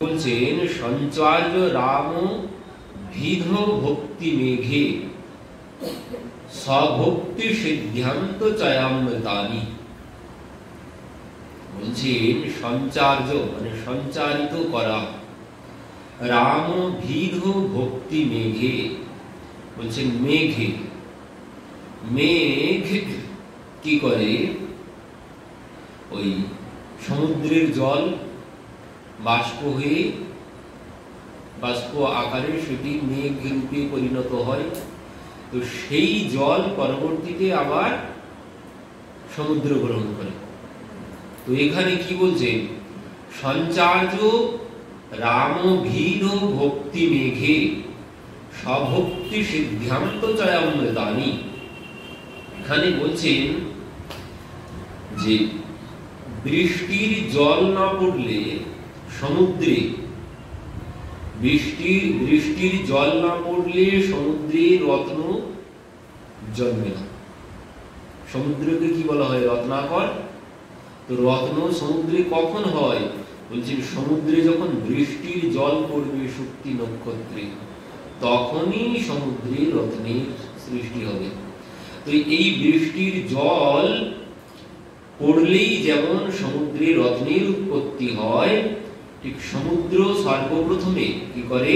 বলছেন সঞ্চার্য রাম ভিধ ভক্তি মেঘে স্বভক্তি সিদ্ধান্ত চয়ামৃতানি। বলছেন সঞ্চার্য মানে সঞ্চারিত করা, রাম ভিধ ভক্তি মেঘে, বলছেন মেঘে, মেঘ কি করে ওই সমুদ্রের জল বাষ্প হয়ে বাষ্প আকারে সেটি মেঘ রূপে পরিণত হয়। তো সেই জল পরবর্তীতে আবার সমুদ্র গ্রহণ করে। তো এখানে কি বলছে, সঞ্চার্য রাম ভিধ ভক্তি মেঘে স্বভক্তি সিদ্ধান্ত চয়ামৃতানি। এখানে বলছেন যে বৃষ্টির জল না পড়লে সমুদ্রে, বৃষ্টির জল না পড়লে সমুদ্রে রত্ন জন্মে না। সমুদ্রকে কি বলা হয়? রত্নাকর। তো রত্ন সমুদ্রে কখন হয়? বলছেন সমুদ্রে যখন বৃষ্টির জল পড়বে শক্তি নক্ষত্রে, তখনই সমুদ্রে রত্নের সৃষ্টি হবে। তো এই বৃষ্টির জল পড়লেই যেমন সমুদ্রে রত্নের উৎপত্তি হয়, ঠিক সমুদ্র সর্বপ্রথমে কি করে?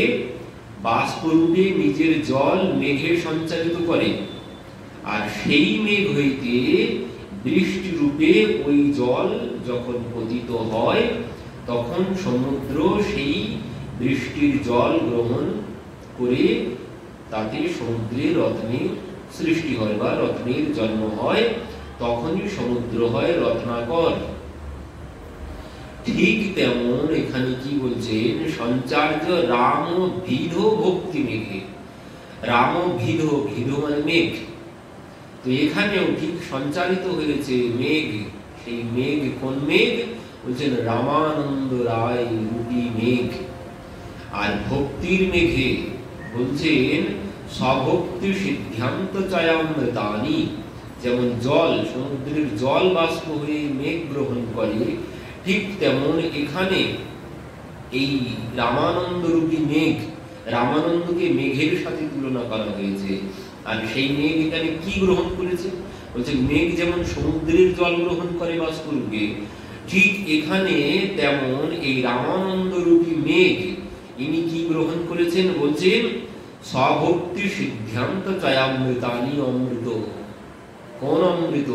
বাষ্পরূপে নিজের জল মেঘে সঞ্চারিত করে, আর সেই মেঘ হইতে বৃষ্টি রূপে ওই জল যখন পতিত হয়, তখন সমুদ্র সেই বৃষ্টির জল গ্রহণ করে তাতে সমুদ্রে রত্নের সৃষ্টি হয় বা রত্নের জন্ম হয়, তখনই সমুদ্র হয় রত্নাকর। ঠিক তেমন এখানে কি বলছেন, সঞ্চার্য রাম ভিধ ভক্তি মেঘে, রাম ভিধ, ভিধ মানে মেঘ। তো এখানেও ঠিক সঞ্চারিত হয়েছে মেঘ। সেই মেঘ কোন মেঘ? বলছেন রামানন্দ রায় রূপী মেঘ। আর ভক্তির মেঘে বলছেন স্বভক্তি সিদ্ধান্ত চয়ামৃতানি। যেমন জল, সমুদ্রের জল বাষ্প হয়ে মেঘ গ্রহণ করে, ঠিক তেমন এখানে এই রামানন্দ রূপী মেঘ, রামানন্দকে মেঘের সাথে তুলনা করা হয়েছে। আর সেই মেঘ এখানে কি গ্রহণ করেছে? বলছে মেঘ যেমন সমুদ্রের জল গ্রহণ করে বাষ্প রূপে, ঠিক এখানে তেমন এই রামানন্দ রূপী মেঘ ইনি কি গ্রহণ করেছেন? বলছেন স্বভক্তি সিদ্ধান্ত চয়ামৃতানি, অমৃত। কোন অমৃত?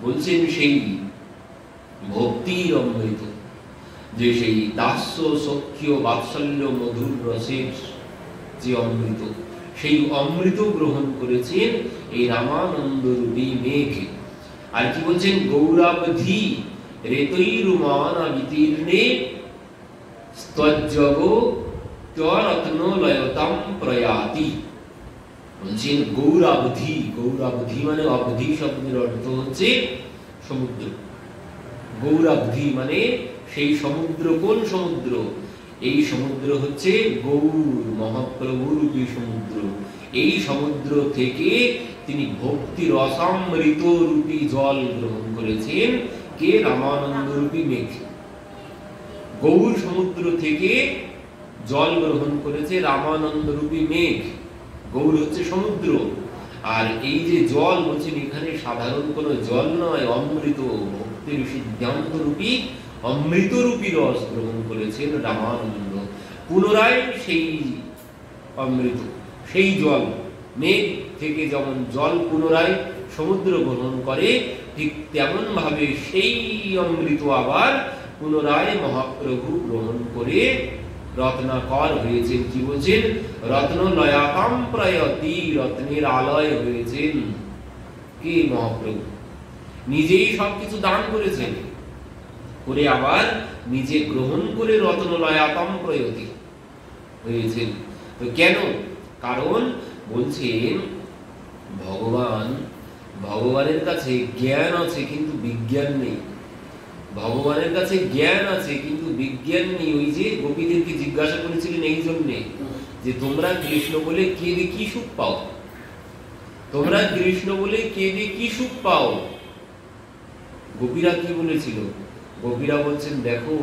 বলছেন সেই ভক্তির অমৃত, যে সেই দাস্য সখ্য বাৎসল্য মধুর রসের যে অমৃত, সেই অমৃত গ্রহণ করেছেন এই রামানন্দ রূপী মেঘ। আর কি বলছেন? গৌরাবধি রেতৈরুমান বিতীর্ণে স্তজ্জগ রত্নলয়তাম প্রয়াতি। বলছেন গৌরাবধি, গৌরাবধি মানে অবধি শব্দের অর্থ হচ্ছে সমুদ্র। গৌরাবধি মানে সেই সমুদ্র। কোন সমুদ্র? এই সমুদ্র হচ্ছে গৌর মহাপ্রভু রূপী সমুদ্র। এই সমুদ্র থেকে তিনি ভক্তি রসামৃত রূপী জল গ্রহণ করেছেন। কে? রামানন্দ রূপী মেঘ। গৌর সমুদ্র থেকে জল গ্রহণ করেছে রামানন্দ রূপী মেঘ। গৌর হচ্ছে সমুদ্র, আর এই যে জল বলছেন এখানে সাধারণ কোনো জল নয়, অমৃত, ভক্তির সিদ্ধান্ত রূপী অমৃত রূপী রস গ্রহণ করেছেন রামানন্দ। পুনরায় সেই অমৃত, সেই জল, মেঘ থেকে যেমন জল পুনরায় সমুদ্র গ্রহণ করে, ঠিক তেমন ভাবে সেই অমৃত আবার পুনরায় মহাপ্রভু গ্রহণ করে রত্নাকর হয়েছেন। কি বলছেন? রত্নলয়াকাম প্রয়তি, রত্নের আলয় হয়েছেন। কে? মহাপ্রভু নিজেই সবকিছু দান করেছেন, করে আবার নিজে গ্রহণ করে রত্নলয়াকাম প্রয়তি হয়েছেন। তো কেন? কারণ বলছেন ভগবানের কাছে জ্ঞান আছে কিন্তু বিজ্ঞান নেই। ভগবানের কাছে জ্ঞান আছে কিন্তু বিজ্ঞান নেই। ওই যে গোপীদেরকে জিজ্ঞাসা করেছিলেন এই জন্যে যে তোমরা কৃষ্ণ বলে কেঁদে কি সুখ পাও? তোমরা কৃষ্ণ বলে কেঁদে কি সুখ পাও? গোপীরা কি বলেছিল? গোপীরা বলছেন, দেখো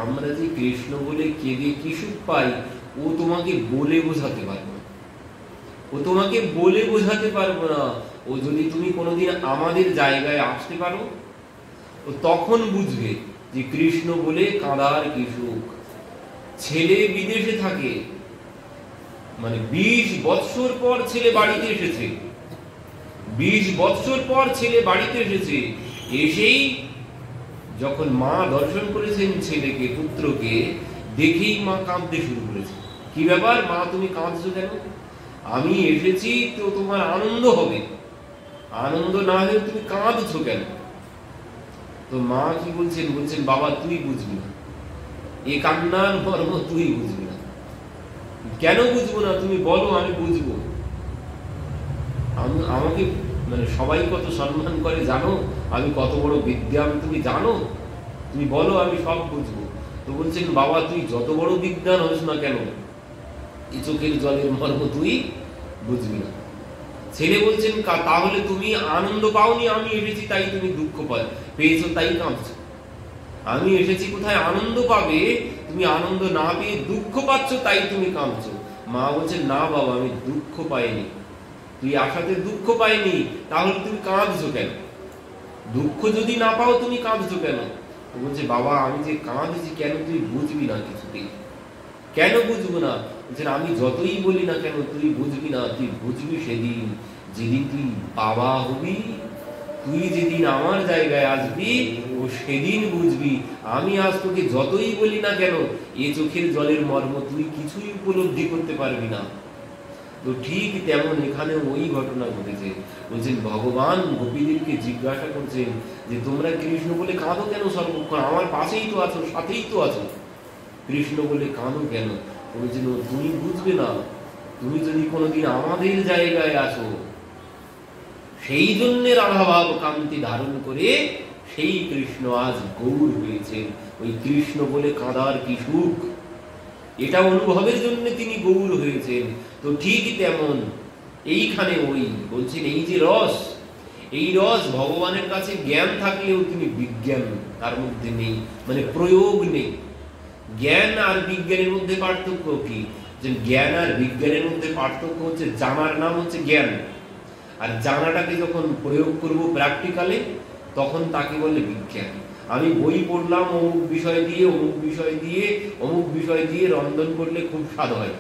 আমরা যে কৃষ্ণ বলে কেঁদে কি সুখ পাই, ও তোমাকে বলে বোঝাতে পারবো না, ও তোমাকে বলে বোঝাতে পারবো না। ও যদি তুমি কোনোদিন আমাদের জায়গায় আসতে পারো, ও তখন বুঝবে যে কৃষ্ণ বলে কাঁদার কি সুখ। ছেলে বিদেশে থাকে, মানে 20 বৎসর পর ছেলে বাড়িতে এসেছে, 20 বৎসর পর ছেলে বাড়িতে এসেছে, এসেই যখন মা দর্শন করেছেন ছেলেকে, পুত্রকে দেখেই মা কাঁদতে শুরু করেছে। কি ব্যাপার মা, তুমি কাঁদছো কেন? আমি এসেছি তো তোমার আনন্দ হবে, আনন্দ না হলে তুমি কাঁদছো কেন? তো মা কি বলছেন? বলছেন, বাবা তুই বুঝবি না, এ কান্নার মর্ম তুই বুঝবি না। কেন বুঝবো না? তুমি বলো, আমি বুঝবো। আমাকে মানে সবাই কত সম্মান করে জানো, আমি কত বড় বিদ্যান তুমি জানো, তুমি বলো, আমি সব বুঝবো। তো বলছেন, বাবা তুই যত বড় বিদ্যান হোস না কেন, এই চোখের জলের মর্ম তুই বুঝবি না। ছেলে বলছেন, তাহলে তুমি আনন্দ পাওনি, আমি এসেছি তাই তুমি দুঃখ পেয়েছো তাই কাঁদছো। আমি এসেছি কোথায় আনন্দ পাবে, তুমি আনন্দ না পেয়ে দুঃখ পাচ্ছ তাই তুমি কাঁদছো। মা বলছেন, না বাবা আমি দুঃখ পাইনি, তুই আশাতে দুঃখ পাইনি, তাহলে তুমি কাঁদছো কেন? দুঃখ যদি না পাও তুমি কাঁদছো কেন? বলছে, বাবা আমি যে কাঁদছি কেন তুই বুঝবি না কিছুতেই। কেন বুঝবো না? বলছেন, আমি যতই বলি না কেন তুই বুঝবি না। তুই বুঝবি সেদিন, যেদিন তুই বাবা হবি, তুই যেদিন আমার জায়গায় আসবি, ও সেদিন বুঝবি। আমি আজ তোকে যতই বলি না কেন, এ চোখের জলের মর্ম তুই কিছুই উপলব্ধি করতে পারবি না। তো ঠিক তেমন এখানে ওই ঘটনা ঘটেছে। বলছেন, ভগবান গোপীদেরকে জিজ্ঞাসা করছেন যে তোমরা কৃষ্ণ বলে কাঁদো কেন সর্বক্ষণ? আমার পাশেই তো আছো, সাথেই তো আছো, কৃষ্ণ বলে কাঁদো কেন? বলছেন, তুমি বুঝবে না, তুমি যদি কোনোদিন আমাদের জায়গায় আসো, সেই জন্য রাধাভাব কান্তি ধারণ করে সেই কৃষ্ণ আজ গৌর হয়েছেন। ওই কৃষ্ণ বলে কাঁদার কি সুখ, এটা অনুভবের জন্য তিনি গৌর হয়েছেন। তো ঠিক তেমন এইখানে ওই বলছেন, এই যে রস, এই রস ভগবানের কাছে জ্ঞান থাকলেও তিনি বিজ্ঞান তার মধ্যে নেই, মানে প্রয়োগ নেই। জ্ঞান আর বিজ্ঞানের মধ্যে পার্থক্য কি? যে জ্ঞান আর বিজ্ঞানের মধ্যে পার্থক্য হচ্ছে জানার নাম হচ্ছে জ্ঞান, আর জানাটাকে যখন প্রয়োগ করব প্র্যাকটিক্যালে তখন তাকে বলে বিজ্ঞান। আমি বই পড়লাম অমুক বিষয় দিয়ে, অমুক বিষয় দিয়ে, অমুক বিষয় দিয়ে রন্ধন করলে খুব স্বাদ হয়,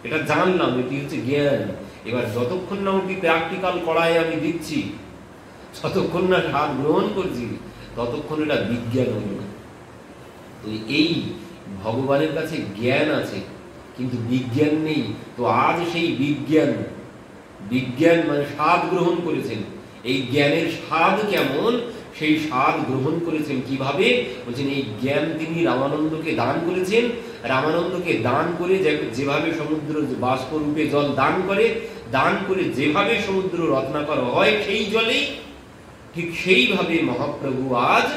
এটা জানলাম, এটি হচ্ছে জ্ঞান। এবার যতক্ষণ না ওটি প্র্যাকটিক্যাল করায় আমি দিচ্ছি, যতক্ষণ না স্বাদ গ্রহণ করছি, ততক্ষণ এটা বিজ্ঞান হল না। তো এই ভগবানের কাছে জ্ঞান আছে কিন্তু বিজ্ঞান নেই। তো আজ সেই বিজ্ঞান, বিজ্ঞান মানে স্বাদ গ্রহণ করেছেন। এই জ্ঞানের স্বাদ কেমন, সেই স্বাদ গ্রহণ করেছেন কিভাবে? বলছেন, এই জ্ঞান তিনি রামানন্দকে দান করেছেন। রামানন্দকে দান করে যেভাবে সমুদ্র বাষ্প রূপে জল দান করে যেভাবে সমুদ্র রত্নাকর হয় সেই জলেই, ঠিক সেইভাবে মহাপ্রভু আজ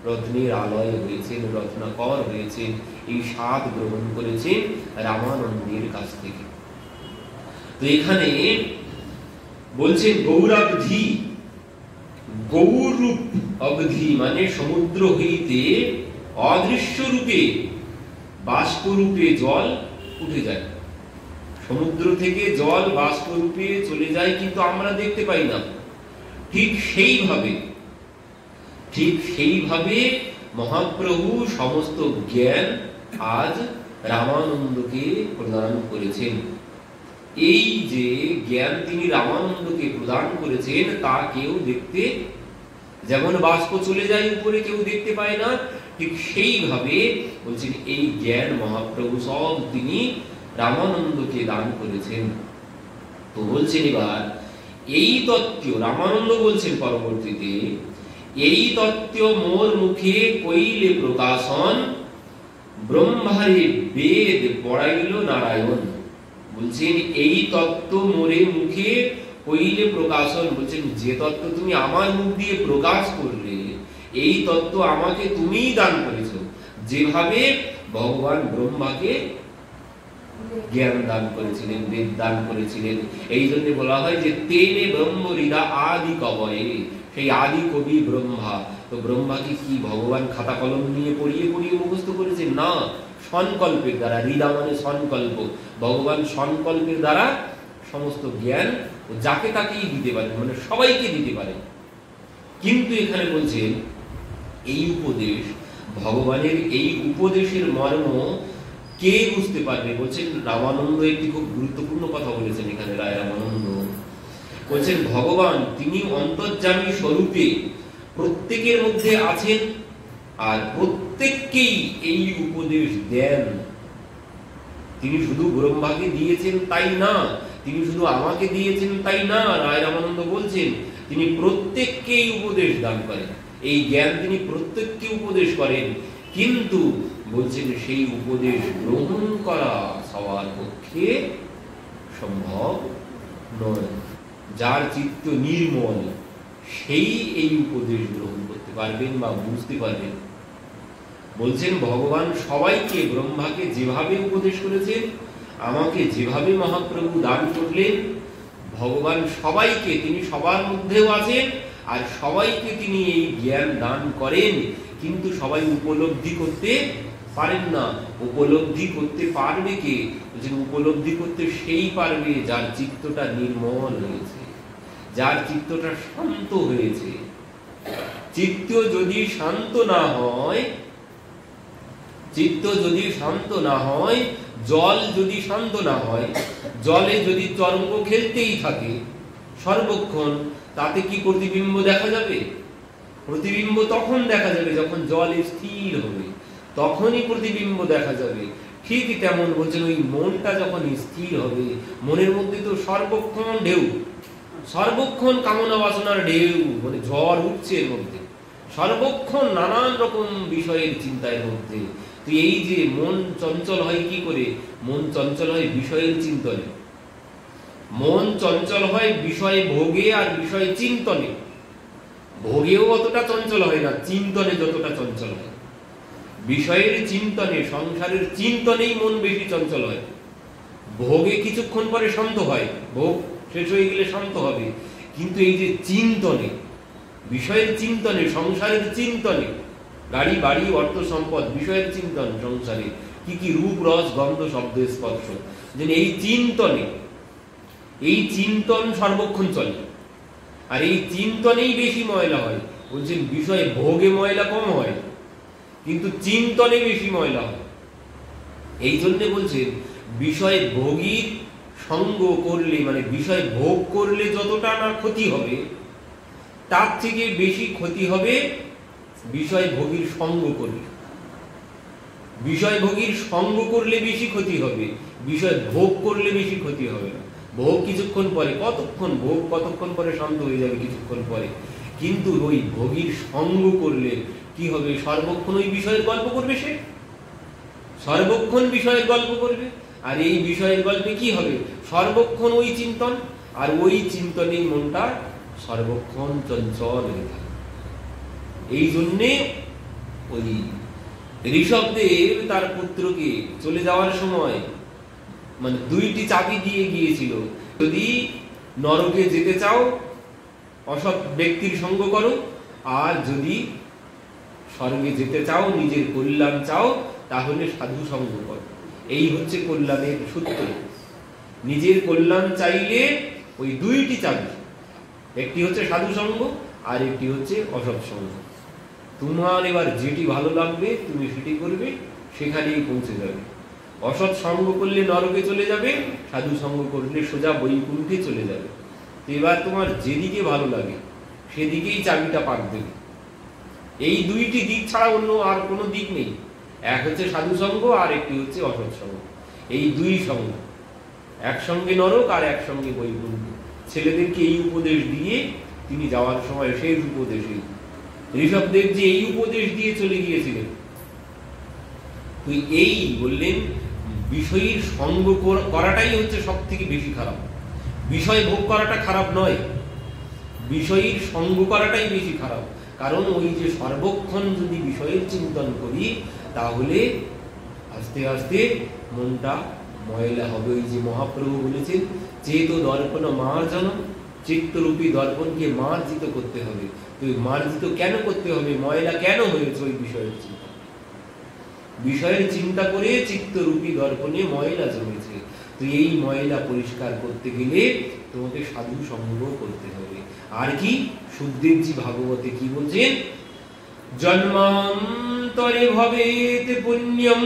রত্নের আলয় হয়েছেন, রত্নাকর হয়েছেন। এই স্বাদ গ্রহণ করেছেন রামানন্দের কাছ থেকে। তো এখানে বলছেন গৌরাবধি, গৌরূপ অবধি মানে সমুদ্র হইতে অদৃশ্য রূপে বাষ্প রূপে জল উঠে যায়। সমুদ্র থেকে জল বাষ্প রূপে চলে যায় কিন্তু আমরা দেখতে পাই না। ঠিক সেইভাবে মহাপ্রভু সমস্ত জ্ঞান আজ রামানন্দকে প্রদান করেছেন। এই যে জ্ঞান তিনি রামানন্দকে প্রদান করেছেন তা কেউ দেখতে, যেমন বাষ্প চলে যায় উপরে কেউ দেখতে পায় না, ঠিক সেইভাবে বলছেন এই জ্ঞান মহাপ্রভু সব তিনি রামানন্দকে দান করেছেন। তো বলছেন এবার এই তত্ত্ব রামানন্দ বলছেন পরবর্তীতে, এই তত্ত্ব মোর মুখে কইলে প্রকাশন, ব্রহ্মারে বেদ পড়াইল নারায়ণ। বলছেন এই তত্ত্ব মোরে মুখে কইলে প্রকাশন, বলছেন যে তত্ত্ব তুমি আমার মুখ দিয়ে প্রকাশ করলে, এই তত্ত্ব আমাকে তুমিই দান করেছো। যেভাবে ভগবান ব্রহ্মাকে জ্ঞান দান করেছিলেন, বেদ দান করেছিলেন। এই জন্য বলা হয় যে তেনে ব্রহ্ম হৃদা আদি কবয়ে, সেই আদি কবি ব্রহ্মা তো ব্রহ্মাকে কি ভগবান খাতা কলম নিয়ে পড়িয়ে পড়িয়ে মুখস্থ করেছে? না, সংকল্পের দ্বারা। হৃদা মানে সংকল্প, ভগবান সংকল্পের দ্বারা সমস্ত জ্ঞান যাকে তাকেই দিতে পারেন, মানে সবাইকে দিতে পারেন। কিন্তু এখানে বলছেন এই উপদেশ, ভগবানের এই উপদেশের মর্ম কে বুঝতে পারবে? বলছেন রামানন্দ একটি খুব গুরুত্বপূর্ণ কথা বলেছেন এখানে। রায় রামানন্দ বলছেন ভগবান তিনি অন্তর্যামী স্বরূপে প্রত্যেকের মধ্যে আছেন, আর প্রত্যেককেই এই উপদেশ দেন। তিনি শুধু ব্রহ্মাকে দিয়েছেন তাই না, তিনি শুধু আমাকে দিয়েছেন তাই না। রায় রামানন্দ বলছেন তিনি প্রত্যেককেই উপদেশ দান করেন, এই জ্ঞান তিনি প্রত্যেককে উপদেশ করেন। কিন্তু বলছেন সেই উপদেশ গ্রহণ করা সবার পক্ষে সম্ভব নয়। যার চিত্ত নির্মল সেই এই উপদেশ গ্রহণ করতে পারবেন বা বুঝতে পারবেন। বলছেন ভগবান সবাইকে, ব্রহ্মাকে যেভাবে উপদেশ করেছেন, আমাকে যেভাবে মহাপ্রভু দান করলেন, ভগবান সবাইকে, তিনি সবার মধ্যেও আছেন আর সবাইকে তিনি এই জ্ঞান দান করেন। কিন্তু সবাই উপলব্ধি করতে পারেন না। উপলব্ধি করতে পারবে কে? বলছেন উপলব্ধি করতে সেই পারবে যার চিত্তটা নির্মল হয়েছে, যার চিত্তটা শান্ত হয়েছে। চিত্ত যদি শান্ত না হয়, চিত্ত যদি শান্ত না হয়, জল যদি শান্ত না হয়, জলে যদি তরঙ্গ খেলতেই থাকে সর্বক্ষণ, তাতে কি প্রতিবিম্ব দেখা যাবে? প্রতিবিম্ব তখন দেখা যাবে যখন জল স্থির হবে, তখনই প্রতিবিম্ব দেখা যাবে। ঠিক তেমন বলছেন ওই মনটা যখন স্থির হবে, মনের মধ্যে তো সর্বক্ষণ ঢেউ, সর্বক্ষণ কামনা বাসনার ঢেউ, মানে ঝড় উঠছে এর মধ্যে, সর্বক্ষণ নানান রকম বিষয়ের চিন্তার মধ্যে। তো এই যে মন চঞ্চল হয় কি করে? মন চঞ্চল হয় বিষয়ের চিন্তনে, মন চঞ্চল হয় বিষয় ভোগে আর বিষয় চিন্তনে। ভোগেও অতটা চঞ্চল হয় না, চিন্তনে যতটা চঞ্চল হয়। বিষয়ের চিন্তনে, সংসারের চিন্তনেই মন বেশি চঞ্চল হয়। ভোগে কিছুক্ষণ পরে শান্ত হয়, ভোগ শেষ হয়ে গেলে শান্ত হবে। কিন্তু এই যে চিন্তনে, বিষয়ের চিন্তনে, সংসারের চিন্তনে, গাড়ি বাড়ি অর্থ সম্পদ, বিষয়ের চিন্তন, সংসারে কি কি রূপ রস গন্ধ শব্দ স্পর্শ, এই চিন্তনে, এই চিন্তন সর্বক্ষণ চলে। আর এই চিন্তনেই বেশি ময়লা হয়। বলছেন বিষয় ভোগে ময়লা কম হয়, কিন্তু চিন্তনে বেশি ময়লা হয়। এই জন্য বলছেন বিষয় ভোগীর সঙ্গ করলে, মানে বিষয় ভোগ করলে যতটা না ক্ষতি হবে, তার থেকে বেশি ক্ষতি হবে বিষয় ভোগীর সঙ্গ করলে। বিষয় ভোগীর সঙ্গ করলে বেশি ক্ষতি হবে, বিষয় ভোগ করলে বেশি ক্ষতি হবে না। ভোগ কিছুক্ষণ পরে, কতক্ষণ ভোগ কতক্ষণ পরে শান্ত হয়ে যাবে কিছুক্ষণ পরে, কিন্তু ওই ভোগীর সঙ্গ করলে কি হবে? সর্বক্ষণ ওই বিষয়ের গল্প করবে, সে সর্বক্ষণ বিষয়ের গল্প করবে। আর এই বিষয়ের গল্পে কি হবে? সর্বক্ষণ ওই চিন্তন, আর ওই চিন্তনেই মনটা সর্বক্ষণ চঞ্চল হয়ে থাকে। এই জন্যে ওই ঋষভদেব তার পুত্রকে চলে যাওয়ার সময় মানে দুইটি চাবি দিয়ে গিয়েছিল। যদি নরকে যেতে চাও অসৎ ব্যক্তির সঙ্গ করো, আর যদি স্বর্গে যেতে চাও, নিজের কল্যাণ চাও, তাহলে সাধু সঙ্গ করো। এই হচ্ছে কল্যাণের সূত্র। নিজের কল্যাণ চাইলে ওই দুইটি চাবি, একটি হচ্ছে সাধু সঙ্গ আর একটি হচ্ছে অসৎ সঙ্গ। তোমার এবার যেটি ভালো লাগবে তুমি সেটি করবে, সেখানেই পৌঁছে যাবে। অসৎ সঙ্গ করলে নরকে চলে যাবে, সাধু সঙ্গ করলে সোজা বৈকুণ্ঠে চলে যাবে। এবার তোমার যেদিকে ভালো লাগে সেদিকেই চাবিটা পাক দেবে। এই দুইটি দিক ছাড়া অন্য আর কোনো দিক নেই। এক হচ্ছে সাধু সঙ্গ আর একটি হচ্ছে অসৎ সঙ্গ। এই দুই সঙ্গ, একসঙ্গে নরক আর একসঙ্গে বৈকুণ্ঠ। ছেলেদেরকে এই উপদেশ দিয়ে তিনি যাওয়ার সময় শেষ উপদেশই ঋষভদেব যে এই উপদেশ দিয়ে চলে গিয়েছিলেন। তুই এই বললেন বিষয়ের সঙ্গ করাটাই হচ্ছে সব থেকে বেশি খারাপ। বিষয় ভোগ করাটা খারাপ নয়, বিষয়ের সঙ্গ করাটাই বেশি খারাপ। কারণ ওই যে সর্বক্ষণ যদি বিষয়ের চিন্তন করি, তাহলে আস্তে আস্তে মনটা ময়লা হবে। ওই যে মহাপ্রভু বলেছেন চেত দর্পণ মার্জনম, চিত্তরূপী দর্পণকে মার্জিত করতে হবে। তুই মার্জিত কেন করতে হবে, ময়লা কেন হয়েছে, ওই বিষয়ের চিন্তা করে চিত্তরূপী দর্পণে ময়লা জমেছে। তো এই ময়লা পরিষ্কার করতে গেলে তোমাকে সাধু সঙ্গ করতে হবে। আর কি সুখদেবজি ভাগবতে কি বলছেন, জন্মান্তরে ভবেত পুণ্যম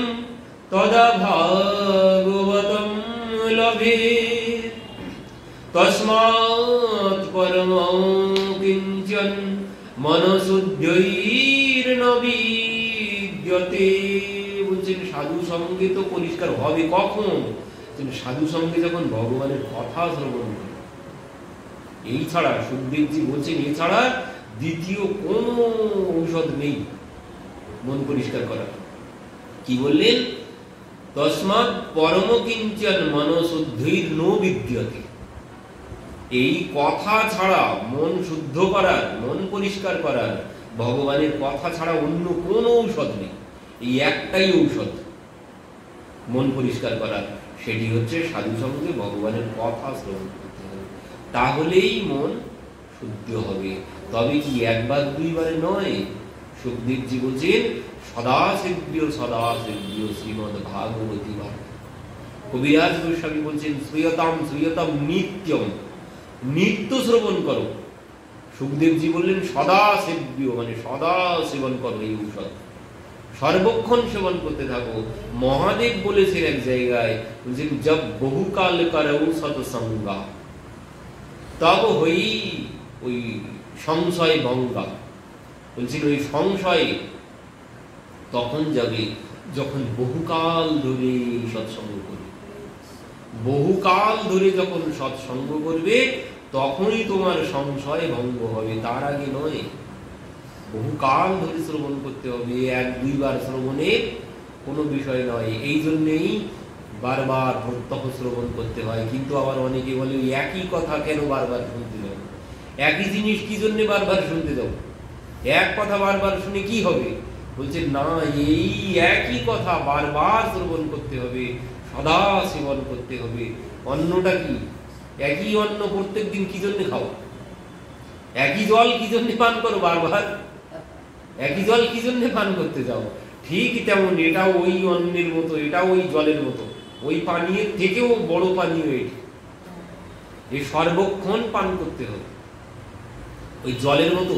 তদা ভাগবতম লভে তস্মাৎ পরম কিঞ্চন মনশুদ্ধৈর্ন বিদ্যতে। বলছেন সাধু সঙ্গে তো পরিষ্কার হবে কখন, সাধু সঙ্গে যখন ভগবানের কথা শ্রবণ করে। এই ছাড়া সুখদেবজি বলছেন এছাড়া দ্বিতীয় কোন ঔষধ নেই মন পরিষ্কার করার। কি বললেন, তস্মাৎ পরম কিঞ্চন মনশুদ্ধৈর্ন বিদ্যতে। এই কথা ছাড়া মন শুদ্ধ করার, মন পরিষ্কার করার, ভগবানের কথা ছাড়া অন্য কোন ঔষধ নেই। এই একটাই ঔষধ মন পরিষ্কার করার, সেটি হচ্ছে সাধু সঙ্গে ভগবানের কথা শ্রবণ করতে হবে। তাহলেই মন শুদ্ধ হবে। তবে কি একবার দুইবারে নয়। সুখদেবজি বলছেন সদা সেব্য শ্রীমদ ভাগবতী ভাগ। কবিরাজ গোস্বামী বলছেন শ্রীয়তাম নিত্যম, নিত্য শ্রবণ করো। সুখদেবজি বললেন সদা সেব্য, মানে সদা সেবন করো এই ঔষধ, সর্বক্ষণ সেবন করতে থাকো। মহাদেব বলেছেন এক জায়গায়, বলছেন জব বহুকাল করৌ সৎসঙ্গা তব হই ওই সংশয় ভঙ্গা। বলছেন ওই সংশয় তখন যাবে যখন বহুকাল ধরে সৎসঙ্গ করবে। বহুকাল ধরে যখন সৎসঙ্গ করবে তখনই তোমার সংশয় ভঙ্গ হবে, তার আগে নয়। বহুকাল ধরে শ্রবণ করতে হবে, এক দুইবার শ্রবণে কোনো বিষয় নয়। এই জন্যেই বারবার প্রত্যক্ষ শ্রবণ করতে হয়। কিন্তু আবার অনেকে বলে একই কথা কেন বারবার শুনতে যাও, একই জিনিস কি জন্য বারবার শুনতে যাও, এক কথা বারবার শুনে কি হবে। বলছে না, এই একই কথা বারবার শ্রবণ করতে হবে, সদা সেবন করতে হবে। অন্নটা কি, একই অন্ন প্রত্যেক দিন কি জন্য খাও, একই জল কি জন্য পান করো বারবার, একই জল কি জন্য পান করতে যাও। ঠিক তেমন এটাও ওই অন্নের মতো, এটাও ওই জলের মতো, ওই পানীয়ের থেকেও বড় পানীয় এটি। এই সর্বক্ষণ পান করতে হবে, ওই জলের মতো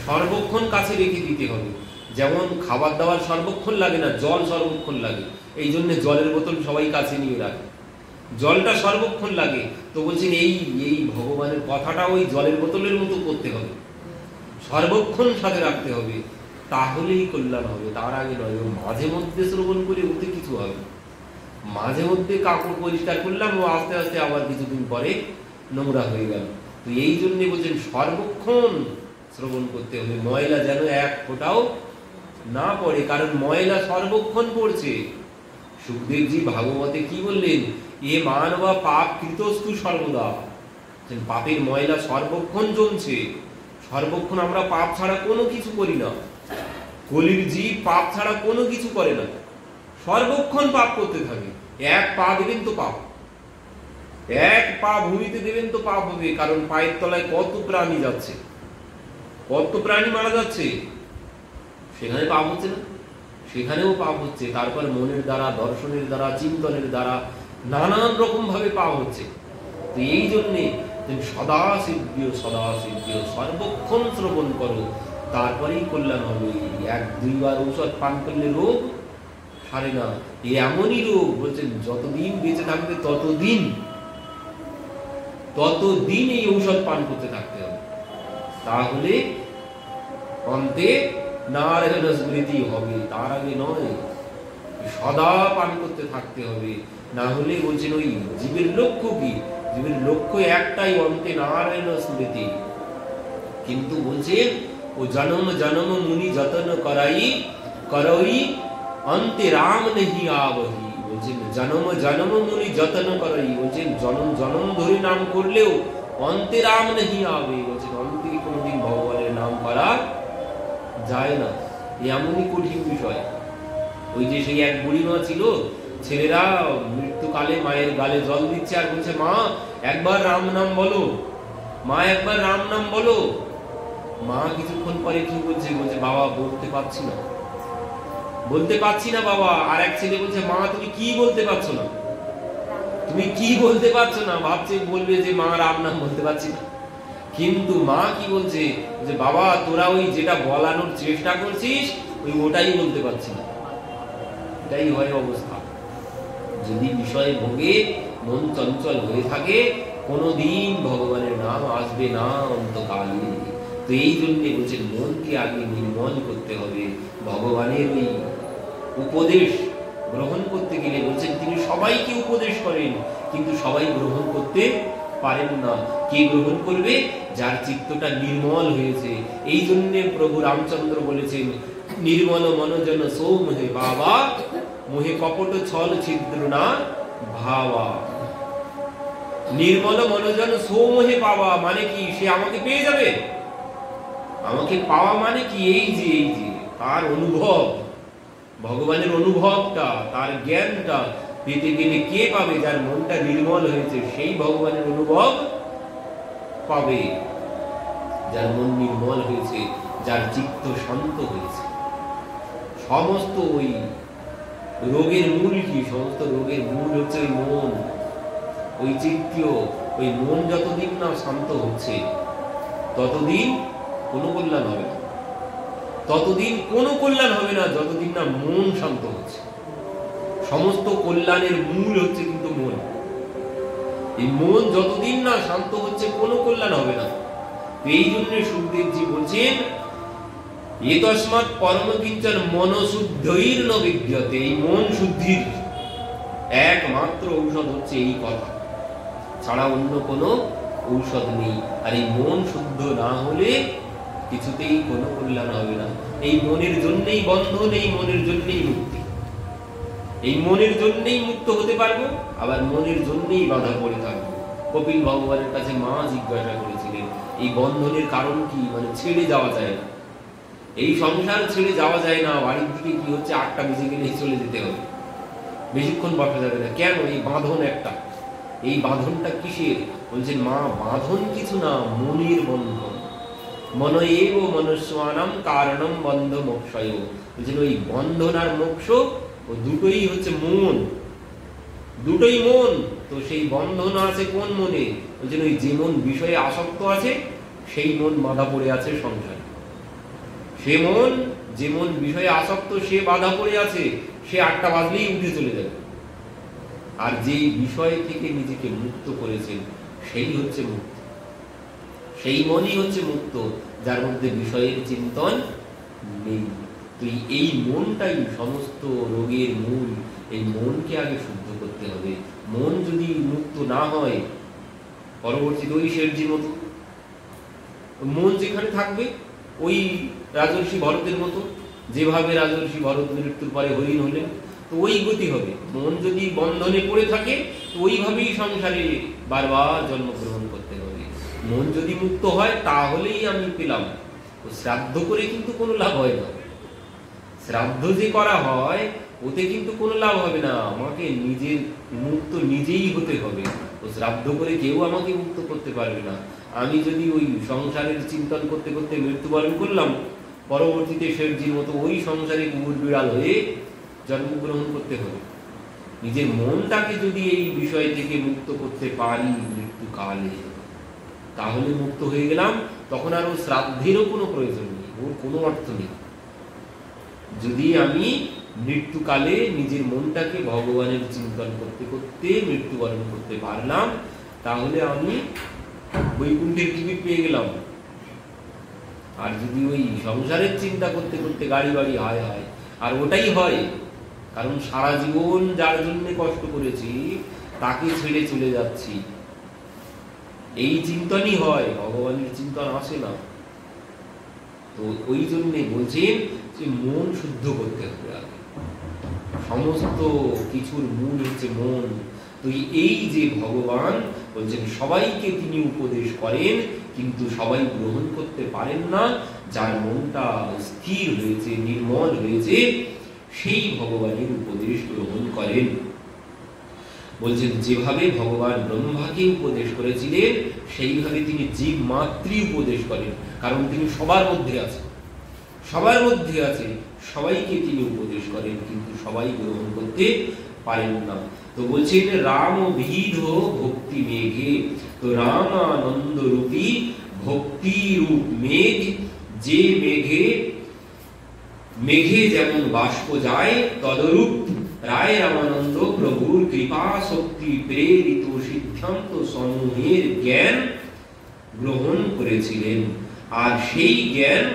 সর্বক্ষণ কাছে রেখে দিতে হবে। যেমন খাবার দাবার সর্বক্ষণ লাগে না, জল সর্বক্ষণ লাগে। এই জন্য জলের বোতল সবাই কাছে নিয়ে রাখে, জলটা সর্বক্ষণ লাগে। তো বলছেন এই এই ভগবানের কথাটা ওই জলের বোতলের মতো করতে হবে, সর্বক্ষণ সাথে রাখতে হবে, তাহলেই কল্যাণ হবে, তার আগে নয়। মাঝে মধ্যে শ্রবণ করে ওতে কিছু হবে, মাঝে মধ্যে কাপড় পরিষ্কার করলাম ও আস্তে আস্তে আবার কিছুদিন পরে নোংরা হয়ে গেল। তো এই জন্য বলছেন সর্বক্ষণ শ্রবণ করতে হবে, ময়লা যেন এক ফোঁটাও না পড়ে, কারণ ময়লা সর্বক্ষণ পড়ছে। সুখদেবজি ভাগবতে কি বললেন, এ মানবা পাপ কৃতস্তু সর্বদা। পাপের ময়লা সর্বক্ষণ জমছে, সর্বক্ষণ আমরা পাপ ছাড়া কোনো কিছু করি না। কলির জীব পাপ ছাড়া কোনো কিছু করে না, সর্বক্ষণ পাপ করতে থাকে। এক পা দেবেন তো পাপ, এক পা ভূমিতে দেবেন তো পাপ হবে, কারণ পায়ের তলায় কত প্রাণী যাচ্ছে, কত প্রাণী মারা যাচ্ছে, সেখানে পাপ হচ্ছে না, সেখানেও পাপ হচ্ছে। তারপর মনের দ্বারা, দর্শনের দ্বারা, চিন্তনের দ্বারা নানান রকম ভাবে পাপ হচ্ছে। তো এই জন্যে সদা সিদ্ধ সর্বক্ষণ শ্রবণ করো, তারপরেই কল্যাণ হবে। এক দুইবার ঔষধ পান করলে রোগ সারে না, এমনই রোগ বলছেন যতদিন বেঁচে থাকবে ততদিন এই ঔষধ পান করতে থাকতে হবে, তাহলে অন্তে নারায়ণ স্মৃতি হবে, তার আগে নয়। সদা পান করতে থাকতে হবে, না হলে বলছেন ওই জীবের লক্ষ্য কি, জীবের লক্ষ্য একটাই, অন্তে নারায়ণ স্মৃতি। কিন্তু বলছে ও জনম জনম মুনি যতন করই অন্তে রাম নেহি আবহি। বলছেন জনম জনম মুনি যতন করই, বলছেন জনম জনম ধরে নাম করলেও অন্তে রাম নেহি আবে। বলছেন অন্তে কোনোদিন ভগবানের নাম করা যায় না, এমনই কঠিন বিষয়। ওই যে সেই এক বুড়িমা ছিল, ছেলেরা মৃত্যুকালে মায়ের গালে জল দিচ্ছে আর বলছে মা একবার রাম নাম বলো, মা একবার রাম নাম বলো। মা কিছুক্ষণ পরে কি বলছে, বলছে বাবা বলতে পারছি না, বলতে পারছি না বাবা। আর এক ছেলে বলছে মা তুমি কি বলতে পারছো না, তুমি কি বলতে পারছো না। ভাবছে বলবে যে মা রাম নাম বলতে পারছি না, কিন্তু মা কি বলছে যে বাবা তোরা ওই যেটা বলানোর চেষ্টা করছিস ওটাই বলতে পারছি না। এটাই হয় অবস্থা। যদি বিষয়ে ভোগে মন চঞ্চল হয়ে থাকে, কোনদিন ভগবানের নাম আসবে না অন্তকালে। তো এই জন্যে বলছেন মনকে আগে নির্মল করতে হবে। ভগবানের ওই উপদেশ গ্রহণ করতে গেলে বলছেন তিনি সবাইকে উপদেশ করেন, কিন্তু সবাই গ্রহণ করতে পারেন না। কে গ্রহণ করবে? যার চিত্তটা নির্মল হয়েছে। এই জন্যে প্রভু রামচন্দ্র বলেছেন নির্মল মনোজন সৌমহে বাবা, মোহে কপট ছল ছিদ্র না ভাবা। নির্মল মনোজন সৌমহে পাওয়া মানে কি? সে আমাকে পেয়ে যাবে। আমাকে পাওয়া মানে কি? এই যে তার অনুভব, ভগবানের অনুভবটা, তার জ্ঞানটা পেতে গেলে কে পাবে? যার মনটা নির্মল হয়েছে সেই ভগবানের অনুভব পাবে। যার মন নির্মল হয়েছে, যার চিত্ত শান্ত হয়েছে। সমস্ত ওই রোগের মূল কি? সমস্ত রোগের মূল হচ্ছে ওই মন, ওই চিত্ত। ওই মন যতদিন না শান্ত হচ্ছে ততদিন কোনো কল্যাণ হবে না, ততদিন কোনো কল্যাণ হবে না যতদিন না মন শান্ত হচ্ছে। সমস্ত কল্যাণের মূল হচ্ছে কিন্তু মন। এই মন যতদিন না শান্ত হচ্ছে কোনো কল্যাণ হবে না। এই জন্য সুখদেবজি বলছেন এতস্মাৎ পরম কিঞ্চন মনশুদ্ধৈর ন বিদ্যতে। এই মন শুদ্ধির একমাত্র ঔষধ হচ্ছে এই কথা, ছাড়া অন্য কোনো ঔষধ নেই। আর এই মন শুদ্ধ না হলে কিছুতেই কোনো কল্যাণ হবে না। এই মনের জন্যই বন্ধন, এই মনের জন্যই মুক্তি। এই মনের জন্যই মুক্ত হতে পারবো, আবার মনের জন্যই বাধা পড়ে থাকবো। কপিল ভগবানের কাছে মা জিজ্ঞাসা করেছিলেন এই বন্ধনের কারণ কি? মানে ছেড়ে যাওয়া যায় না, এই সংসার ছেড়ে যাওয়া যায় না। বাড়ির দিকে কি হচ্ছে 8টা বেজে গেলেই চলে যেতে হবে, বেশিক্ষণ বসা যাবে না। কেন? এই বাঁধন একটা। এই বাঁধনটা কিসের? বলছেন মা বাঁধন কিছু না, মনের বন্ধন। মন এব মনুষ্যানাম কারণম বন্ধ মোক্ষয়। বলছেন ওই বন্ধন আর মোক্ষ ও দুটোই হচ্ছে মন, দুটোই মন। তো সেই বন্ধন আছে কোন মনে? বলছেন ওই যে মন বিষয়ে আসক্ত আছে সেই মন বাধা পড়ে আছে সংসারে। সে মন, যে মন বিষয়ে আসক্ত সে বাধা পড়ে আছে, সে 8টা বাজলেই উঠে চলে যাবে। আর যে বিষয় থেকে নিজেকে মুক্ত করেছেন সেই হচ্ছে মুক্ত, সেই মনই হচ্ছে মুক্ত যার মধ্যে বিষয়ের চিন্তন নেই। তো এই মনটাই সমস্ত রোগের মূল। এই মনকে আগে শুদ্ধ করতে হবে। মন যদি মুক্ত না হয় পরবর্তীতে ওই শেঠজির মতো মন যেখানে থাকবে, ওই রাজর্ষি ভরতের মতো, যেভাবে রাজর্ষি ভরত মৃত্যুর পরে হরিণ হলেন, তো ওই গতি হবে। মন যদি বন্ধনে পড়ে থাকে তো ওইভাবেই সংসারে বারবার জন্মগ্রহণ করতে হবে। মন যদি মুক্ত হয় তাহলেই আমি পেলাম। শ্রাদ্ধ করে কিন্তু কোনো লাভ হয় না। শ্রাদ্ধ যে করা হয় ওতে কিন্তু কোনো লাভ হবে না। আমাকে নিজের মুক্ত নিজেই হতে হবে। ও শ্রাদ্ধ করে কেউ আমাকে মুক্ত করতে পারবে না। আমি যদি ওই সংসারের চিন্তন করতে করতে মৃত্যুবরণ করলাম, পরবর্তীতে শেঠজির মতো ওই সংসারে কুকুর বিড়াল হয়ে জন্মগ্রহণ করতে হবে। নিজের মনটাকে যদি এই বিষয় থেকে মুক্ত করতে পারি মৃত্যুকালে, তাহলে মুক্ত হয়ে গেলাম। তখন আর ও শ্রাদ্ধেরও কোনো প্রয়োজন নেই, ওর কোনো অর্থ নেই। যদি আমি মৃত্যুকালে নিজের মনটাকে ভগবানের চিন্তন করতে করতে মৃত্যুবরণ করতে পারলাম, তাহলে আমি বৈকুণ্ঠের টিকিট পেয়ে গেলাম। আর যদি ওই সংসারের চিন্তা করতে করতে গাড়ি বাড়ি হায় হায়, আর ওটাই হয়, কারণ সারা জীবন যার জন্য কষ্ট করেছি তাকে ছেড়ে চলে যাচ্ছি, এই চিন্তনই হয়, ভগবানের চিন্তন আসে না। তো ওই জন্যে বলছেন যে মন শুদ্ধ করতে হবে আগে। সমস্ত কিছুর মূল হচ্ছে মন। তো এই যে ভগবান বলছেন সবাইকে তিনি উপদেশ করেন, কিন্তু সবাই গ্রহণ করতে পারেন না। যার মনটা স্থির হয়েছে, নির্মল হয়েছে, সেই ভগবানের উপদেশ গ্রহণ করেন। বলছেন যেভাবে ভগবান ব্রহ্মাকে উপদেশ করেছিলেন সেইভাবে তিনি জীব মাত্রই উপদেশ করেন, কারণ তিনি সবার মধ্যে আছেন, সবার মধ্যে আছে, সবাইকে তিনি উপদেশ করেন, কিন্তু সবাই গ্রহণ করতে পারেন না। তো বলছেন রাম বিধ ভক্তি মেঘে, তো রাম আনন্দ রূপী ভক্তি রূপ মেঘ, যে মেঘে যেমন বাষ্প যায় তদরূপ রায় রামানন্দ প্রভুর কৃপা শক্তি প্রেরিত সিদ্ধান্ত সমূহের জ্ঞান গ্রহণ করেছিলেন। আর সেই জ্ঞান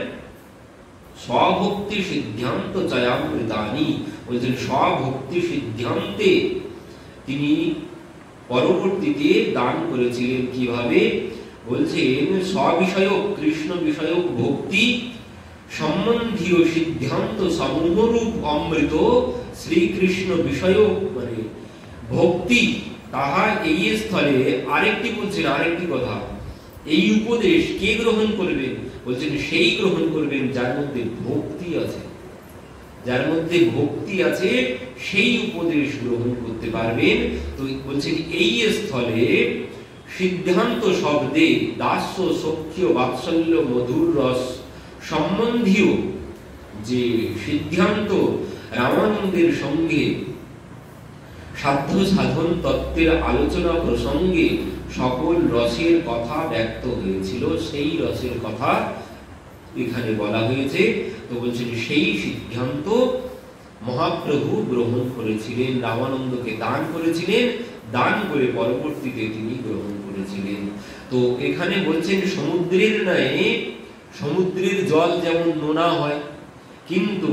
স্বভক্তি সিদ্ধান্ত চয়ামৃতানি, বলছেন স্বভক্তি সিদ্ধান্তে তিনি পরবর্তীতে দান করেছিলেন। কিভাবে? বলছেন স্ববিষয়ক কৃষ্ণ বিষয়ক ভক্তি সম্বন্ধীয় সিদ্ধান্ত সমূহরূপ অমৃত শ্রীকৃষ্ণ বিষয়ক মানে ভক্তি, তাহা এই স্থলে আরেকটি বলছেন, আরেকটি কথা, এই উপদেশ কে গ্রহণ করবেন? বলছেন সেই গ্রহণ করবেন যার মধ্যে ভক্তি আছে, যার মধ্যে ভক্তি আছে সেই উপদেশ গ্রহণ করতে পারবেন। তো বলছেন এই স্থলে সিদ্ধান্ত শব্দে দাস্য সখ্য বাৎসল্য মধুর রস সম্বন্ধীয় যে সিদ্ধান্ত রামানন্দের সঙ্গে সাধ্য সাধন তত্ত্বের আলোচনা প্রসঙ্গে সকল রসের কথা ব্যক্ত হয়েছিল, সেই রসের কথা এখানে বলা হয়েছে। তো বলছেন সেই সিদ্ধান্ত মহাপ্রভু গ্রহণ করেছিলেন, রামানন্দকে দান করেছিলেন, দান করে পরবর্তীতে তিনি গ্রহণ করেছিলেন। তো এখানে বলছেন সমুদ্রের ন্যায়, সমুদ্রের জল যেমন নোনা হয়, কিন্তু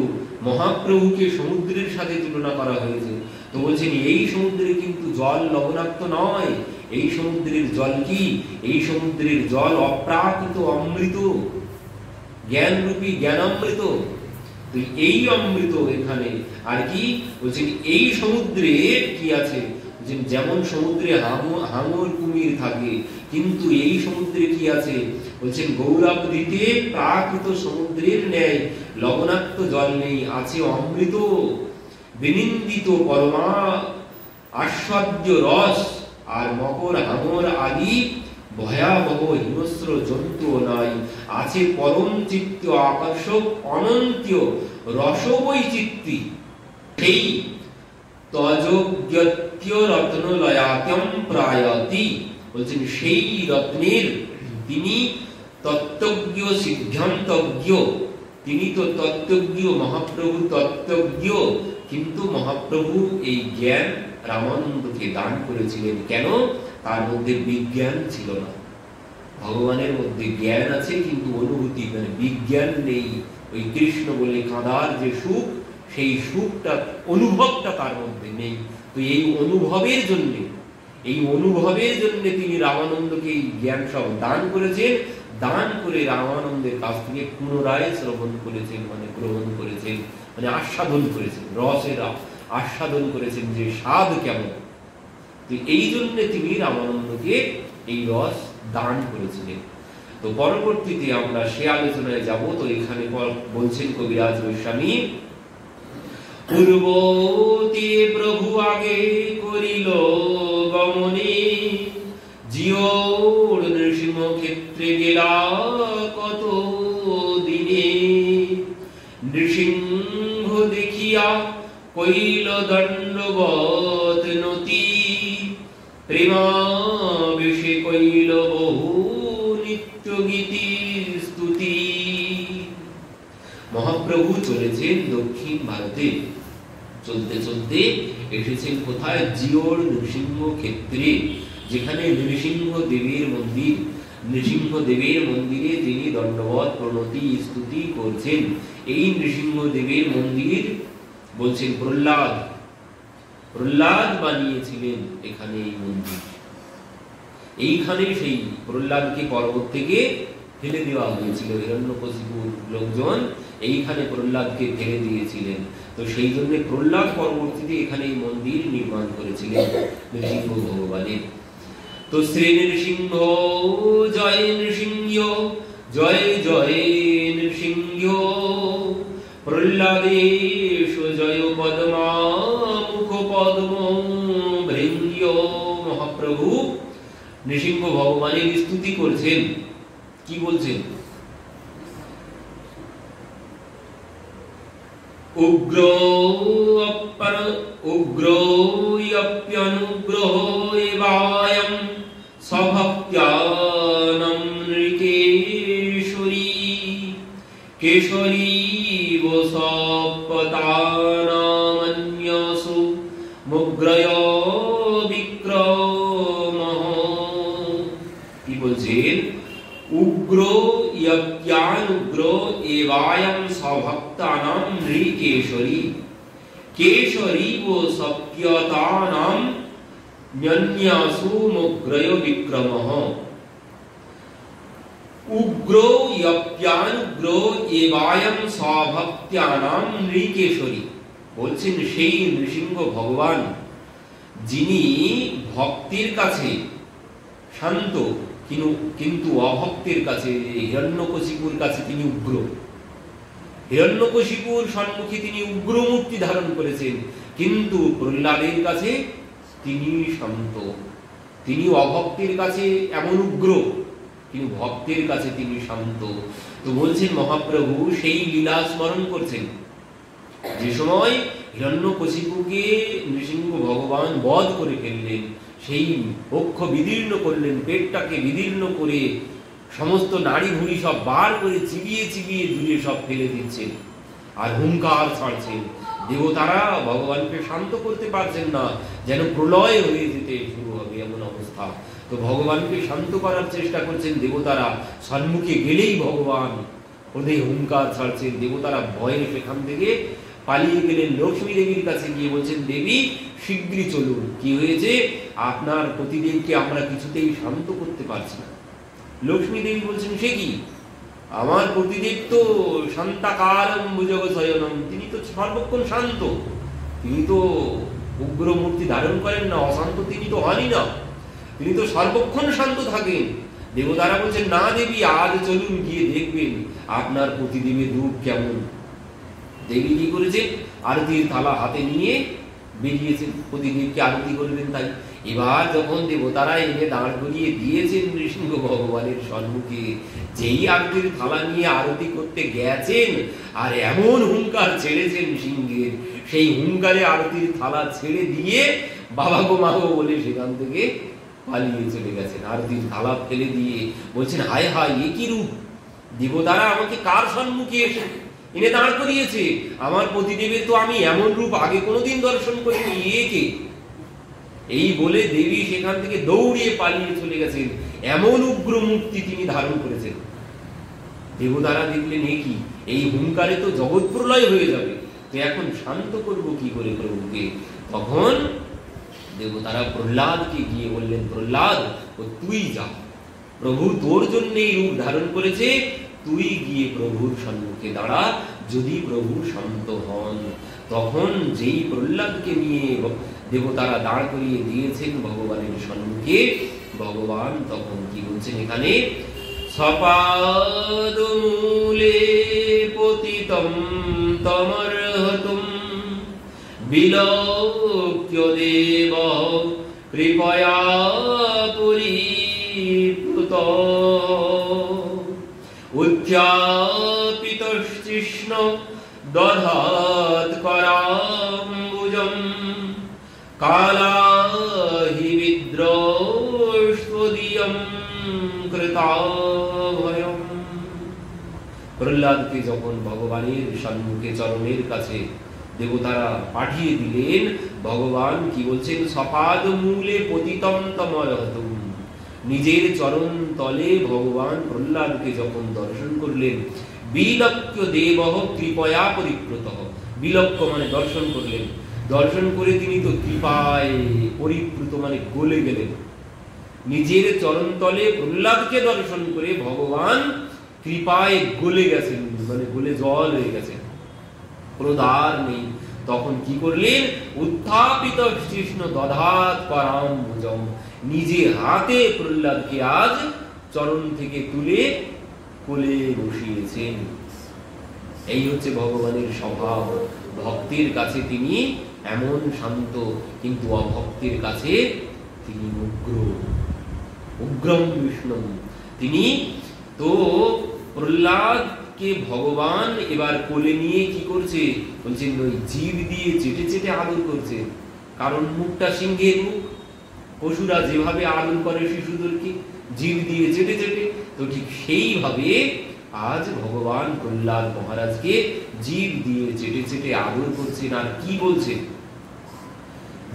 মহাপ্রভুকে সমুদ্রের সাথে তুলনা করা হয়েছে। তো বলছেন এই সমুদ্রে কিন্তু জল লবণাক্ত নয়, এই সমুদ্রের জল কি? এই সমুদ্রের জল অপ্রাকৃত অমৃত, জ্ঞানরূপী জ্ঞানামৃত। তো এই অমৃত এখানে আর কি বলছেন, এই সমুদ্রে কি আছে? যেমন সমুদ্রে হাঙর কুমির থাকে, কিন্তু এই সমুদ্রে কি আছে? বলছেন গৌরাবধিতে প্রাকৃত সমুদ্রের ন্যায় লবণাক্ত জল নেই, আছে অমৃত বিনিন্দিত পরমা আস্বাদ্য রস। আর মকর হাঙর আদি ভয়াবহ হিংস্র জন্তু নাই, আছে পরম চিত্ত আকর্ষক অনন্ত রস বৈচিত্র্য। সেই তযোগ্যত্য রত্নলয়াত্যম প্রায়তি, বলছেন সেই রত্নের তিনি তত্ত্বজ্ঞ সিদ্ধান্তজ্ঞ, তিনি তো তত্ত্বজ্ঞ, মহাপ্রভু তত্ত্বজ্ঞ, কিন্তু মহাপ্রভু এই জ্ঞান রামানন্দকে দান করেছিলেন। কেন? তার মধ্যে বিজ্ঞান ছিল না। ভগবানের মধ্যে জ্ঞান আছে কিন্তু অনুভূতি মানে বিজ্ঞান নেই। ওই কৃষ্ণ বলে কাঁদার যে সুখ, সেই সুখটা অনুভবটা তার মধ্যে নেই। তো এই অনুভবের জন্য, এই অনুভবের জন্য তিনি রামানন্দকে এই জ্ঞান সব দান করেছেন। দান করে রামানন্দের কাছ থেকে পুনরায় শ্রবণ করেছেন, মানে গ্রহণ করেছেন, মানে আস্বাদন করেছেন, রসের আস্বাদন করেছেন যে স্বাদ কেমন। তো এই জন্য তিনি রামানন্দকে এই রস দান করেছিলেন। তো পরবর্তীতে আমরা সে আলোচনায় যাব। তো এখানে বলছেন কবিরাজ গোস্বামী, পূর্বতে প্রভু আগে করিল গমনে, জিওর নৃসিংহ ক্ষেত্রে গেলা কত দিনে, নৃসিংহ দেখিয়া কইল দণ্ডবত নতি, প্রেমাবেশে কইল বহু নিত্য গীতি স্তুতি। মহাপ্রভু চলেছেন দক্ষিণ ভারতে, চলতে চলতে এসেছেন কোথায়? জিওর নৃসিংহ ক্ষেত্রে, যেখানে নৃসিংহ দেবের মন্দির। নৃসিংহ দেবের মন্দিরে তিনি দণ্ডবত প্রণতি স্তুতি করছেন। এই নৃসিংহ দেবের মন্দির বলছেন প্রহ্লাদ, প্রহ্লাদ বানিয়েছিলেন এখানে এই মন্দির। এইখানে সেই প্রহ্লাদকে পর্বত থেকে ফেলে দেওয়া হয়েছিল, হিরণ্যকশিপুর লোকজন এইখানে প্রহ্লাদকে ফেলে দিয়েছিলেন। তো সেই জন্য প্রহ্লাদ পরবর্তীতে এখানে এই মন্দির নির্মাণ করেছিলেন নৃসিংহ ভগবানের। তো শ্রী নৃসিংহ জয় নৃসিংহ, জয় জয় নৃসিংহ, প্রহ্লাদেশ জয় পদ্মা মুখ পদ্ম ভৃঙ্গ। মহাপ্রভু নৃসিংহ ভগবানের স্তুতি করছেন, কি বলছেন? উগ্রপ্যনুগ্রহ এবায়ম স্বভক্ত্যানাম নৃকেশ্বরী কেশরী বসপতানামন্যসু মুগ্রয় বিক্রমঃ। কি বলছেন? উগ্র ইয়জ্ঞানুগ্র এবায়ম স্বভক্তানাম নৃকেশরী কেশরী বসপ্যতানাম ন্যন্যাসু মুগ্রয় বিক্রমঃ। উগ্র ইয়জ্ঞানুগ্র এবায়ম স্বভক্ত্যানাম নৃকেশরী। বলছেন সেই নৃসিংহ ভগবান যিনি ভক্তের কাছে শান্ত কিন্তু অভক্তের কাছে, হিরণ্যকশিপুর কাছে তিনি উগ্র। হিরণ্যকশিপুর সম্মুখে তিনি উগ্র মূর্তি ধারণ করেছেন, কিন্তু প্রহ্লাদের কাছে তিনি শান্ত। তিনি অভক্তের কাছে এমন উগ্র, কিন্তু ভক্তের কাছে তিনি শান্ত। তো বলছেন মহাপ্রভু সেই লীলা স্মরণ করছেন যে সময় হিরণ্যকশিপুকে নৃসিংহ ভগবান বধ করে ফেললেন, সেই বক্ষ বিদীর্ণ করলেন, পেটটাকে বিদীর্ণ করে সমস্ত নাড়ি ভুড়ি সব বার করে চিবিয়ে চিবিয়ে দূরে সব ফেলে দিচ্ছেন আর হুঙ্কার ছাড়ছেন। দেবতারা ভগবানকে শান্ত করতে পারছেন না, যেন প্রলয় হয়ে যেতে শুরু হবে এমন অবস্থা। তো ভগবানকে শান্ত করার চেষ্টা করছেন দেবতারা, সম্মুখে গেলেই ভগবান ওদের হুঙ্কার ছাড়ছেন। দেবতারা ভয়ে সেখান থেকে পালিয়ে গেলেন। লক্ষ্মী দেবীর কাছে গিয়ে বলছেন, দেবী শীঘ্রই চলুন, কি হয়েছে? আপনার পতিদেবকে আমরা কিছুতেই শান্ত করতে পারছি না। লক্ষ্মী দেবী বলছেন, সে কি? আমার পতিদেব তো শান্তাকারম ভুজগ শয়নম, তিনি তো সর্বক্ষণ শান্ত, তিনি তো উগ্র মূর্তি ধারণ করেন না, অশান্ত তিনি তো হনই না, তিনি তো সর্বক্ষণ শান্ত থাকেন। দেবতারা বলছেন, না দেবী, আজ চলুন, গিয়ে দেখবেন আপনার পতিদেবের রূপ কেমন। দেবী কি করেছে? আরতির থালা হাতে নিয়ে বেরিয়েছেন, প্রতিদেবকে আরতি করবেন। তাই এবার যখন দেবতারা এনে দাঁড় করিয়ে দিয়েছেন নৃসিংহ ভগবানের সম্মুখে, যেই আরতির থালা নিয়ে আরতি করতে গেছেন আর এমন হুঙ্কার ছেড়েছেন সিংহের, সেই হুঙ্কারে আরতির থালা ছেড়ে দিয়ে বাবা গো মা গো বলে সেখান থেকে পালিয়ে চলে গেছেন। আরতির থালা ফেলে দিয়ে বলছেন, হায় হায়, এ কি রূপ! দেবতারা আমাকে কার সম্মুখে এসে এনে দাঁড় করিয়েছে? আমার পতিদেবের তো আমি এমন রূপ আগে কোনোদিন দর্শন করিনি, একে। এই বলে দেবী সেখান থেকে দৌড়িয়ে পালিয়ে চলে গেছেন। এমন উগ্র মূর্তি তিনি ধারণ করেছেন। দেবতারা দেখলেন, এ কি, এই হুঙ্কারে তো জগৎ প্রলয় হয়ে যাবে, তো এখন শান্ত করবো কি করে প্রভুকে? তখন দেবতারা প্রহ্লাদকে গিয়ে বললেন, প্রহ্লাদ, ও তুই যা, প্রভু তোর জন্য এই রূপ ধারণ করেছে, তুই গিয়ে প্রভুর সম্মুখে দাঁড়া, যদি প্রভু শান্ত হন। তখন যেই প্রহ্লাদকে নিয়ে দেবতারা দাঁড় করিয়ে দিয়েছেন ভগবানের সম্মুখে, ভগবান তখন কি বলছেন এখানে? সপাদমূলে পতিতম তমর্হতুম বিলোক্য দেব কৃপয়া পরিপ্লুত উচ্চাপিতশ্চিষ্ণ দধাৎ করাম্বুজম কালাহি বিদ্রোষ্টদীয়ম কৃতাভয়ম। প্রহ্লাদকে যখন ভগবানের সম্মুখে চরণের কাছে দেবতারা পাঠিয়ে দিলেন, ভগবান কি বলছেন? সপাদ মূলে পতিতম তমর্হতুম। নিজের চরণ তলে ভগবান প্রহ্লাদকে যখন দর্শন করলেন, বিলক্ষ্য দেব কৃপয়া পরিপ্লুত। বিলক্ষ্য মানে দর্শন করলেন, দর্শন করে তিনি তো কৃপায় পরিপ্লুত মানে গলে গেলেন। নিজের চরণ তলে প্রহ্লাদকে দর্শন করে ভগবান কৃপায় গলে গেছেন, মানে গলে জল হয়ে গেছেন, ক্রোধার নেই। তখন কি করলেন? উত্থাপিত কৃষ্ণ দধাৎ করাম্বুজম, নিজে হাতে প্রহ্লাদকে আজ চরণ থেকে তুলে কোলে বসিয়েছেন। এই হচ্ছে ভগবানের স্বভাব। ভক্তের কাছে তিনি এমন শান্ত, কিন্তু অভক্তের কাছে তিনি উগ্রম বিষ্ণু। তিনি তো প্রহ্লাদকে ভগবান এবার কোলে নিয়ে কি করছে, বলছেন ওই জিভ দিয়ে চেটে চেটে আদর করছে, কারণ মুখটা সিংহের মুখ। পশুরা যেভাবে আদর করে শিশুদেরকে জিভ দিয়ে চেটে চেটে, তো ঠিক সেইভাবে আজ ভগবান প্রহ্লাদ মহারাজকে জিভ দিয়ে চেটে চেটে আদর করছেন। আর কি বলছেন,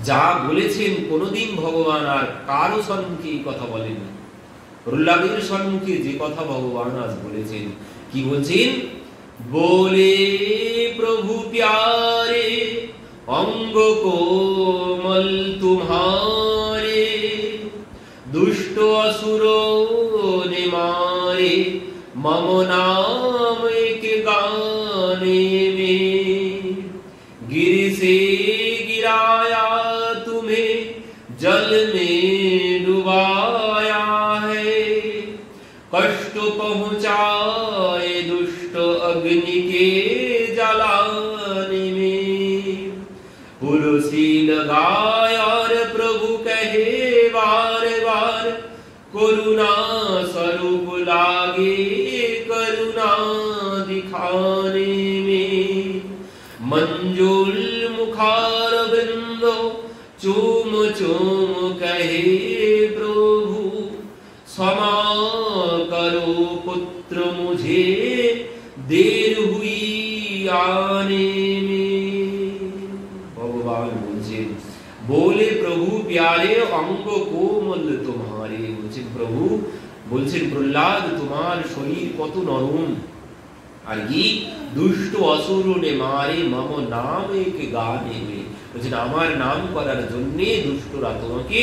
যা বলেছেন কোনদিন ভগবান আর কারো সম্মুখে এই কথা বলেননি। প্রহ্লাদের সম্মুখে যে কথা ভগবান আজ বলেছেন, কি বলছেন, बोले प्रभु प्यारे अंग कोमल तुम्हारे, दुष्ट असुरों ने मारे मम नाम एक गाने में। गिर से गिराया तुम्हें जल में डुबाया है, कष्ट पहुंचाए दुष्ट अग्नि के जलाने में। तुलसी लगाए और प्रभु कहे बार बार, करुणा स्वरूप लागे करुणा दिखाने में। मंजुल मुखार बिंदो चूम चूम कहे प्रभु, क्षमा करो पुत्र मुझे देर हुई आने में। भगवान बोलছেন, बोले प्रभु प्यारे अंग कोमल तुम्हारे। বলছেন প্রভু, বলছেন প্রহ্লাদ তোমার শরীর কত নরম, আর কি দুষ্ট অসুরনে মারে মম নাম এক গানে में। বলছেন আমার নাম করার জন্য দুষ্টরা তোমাকে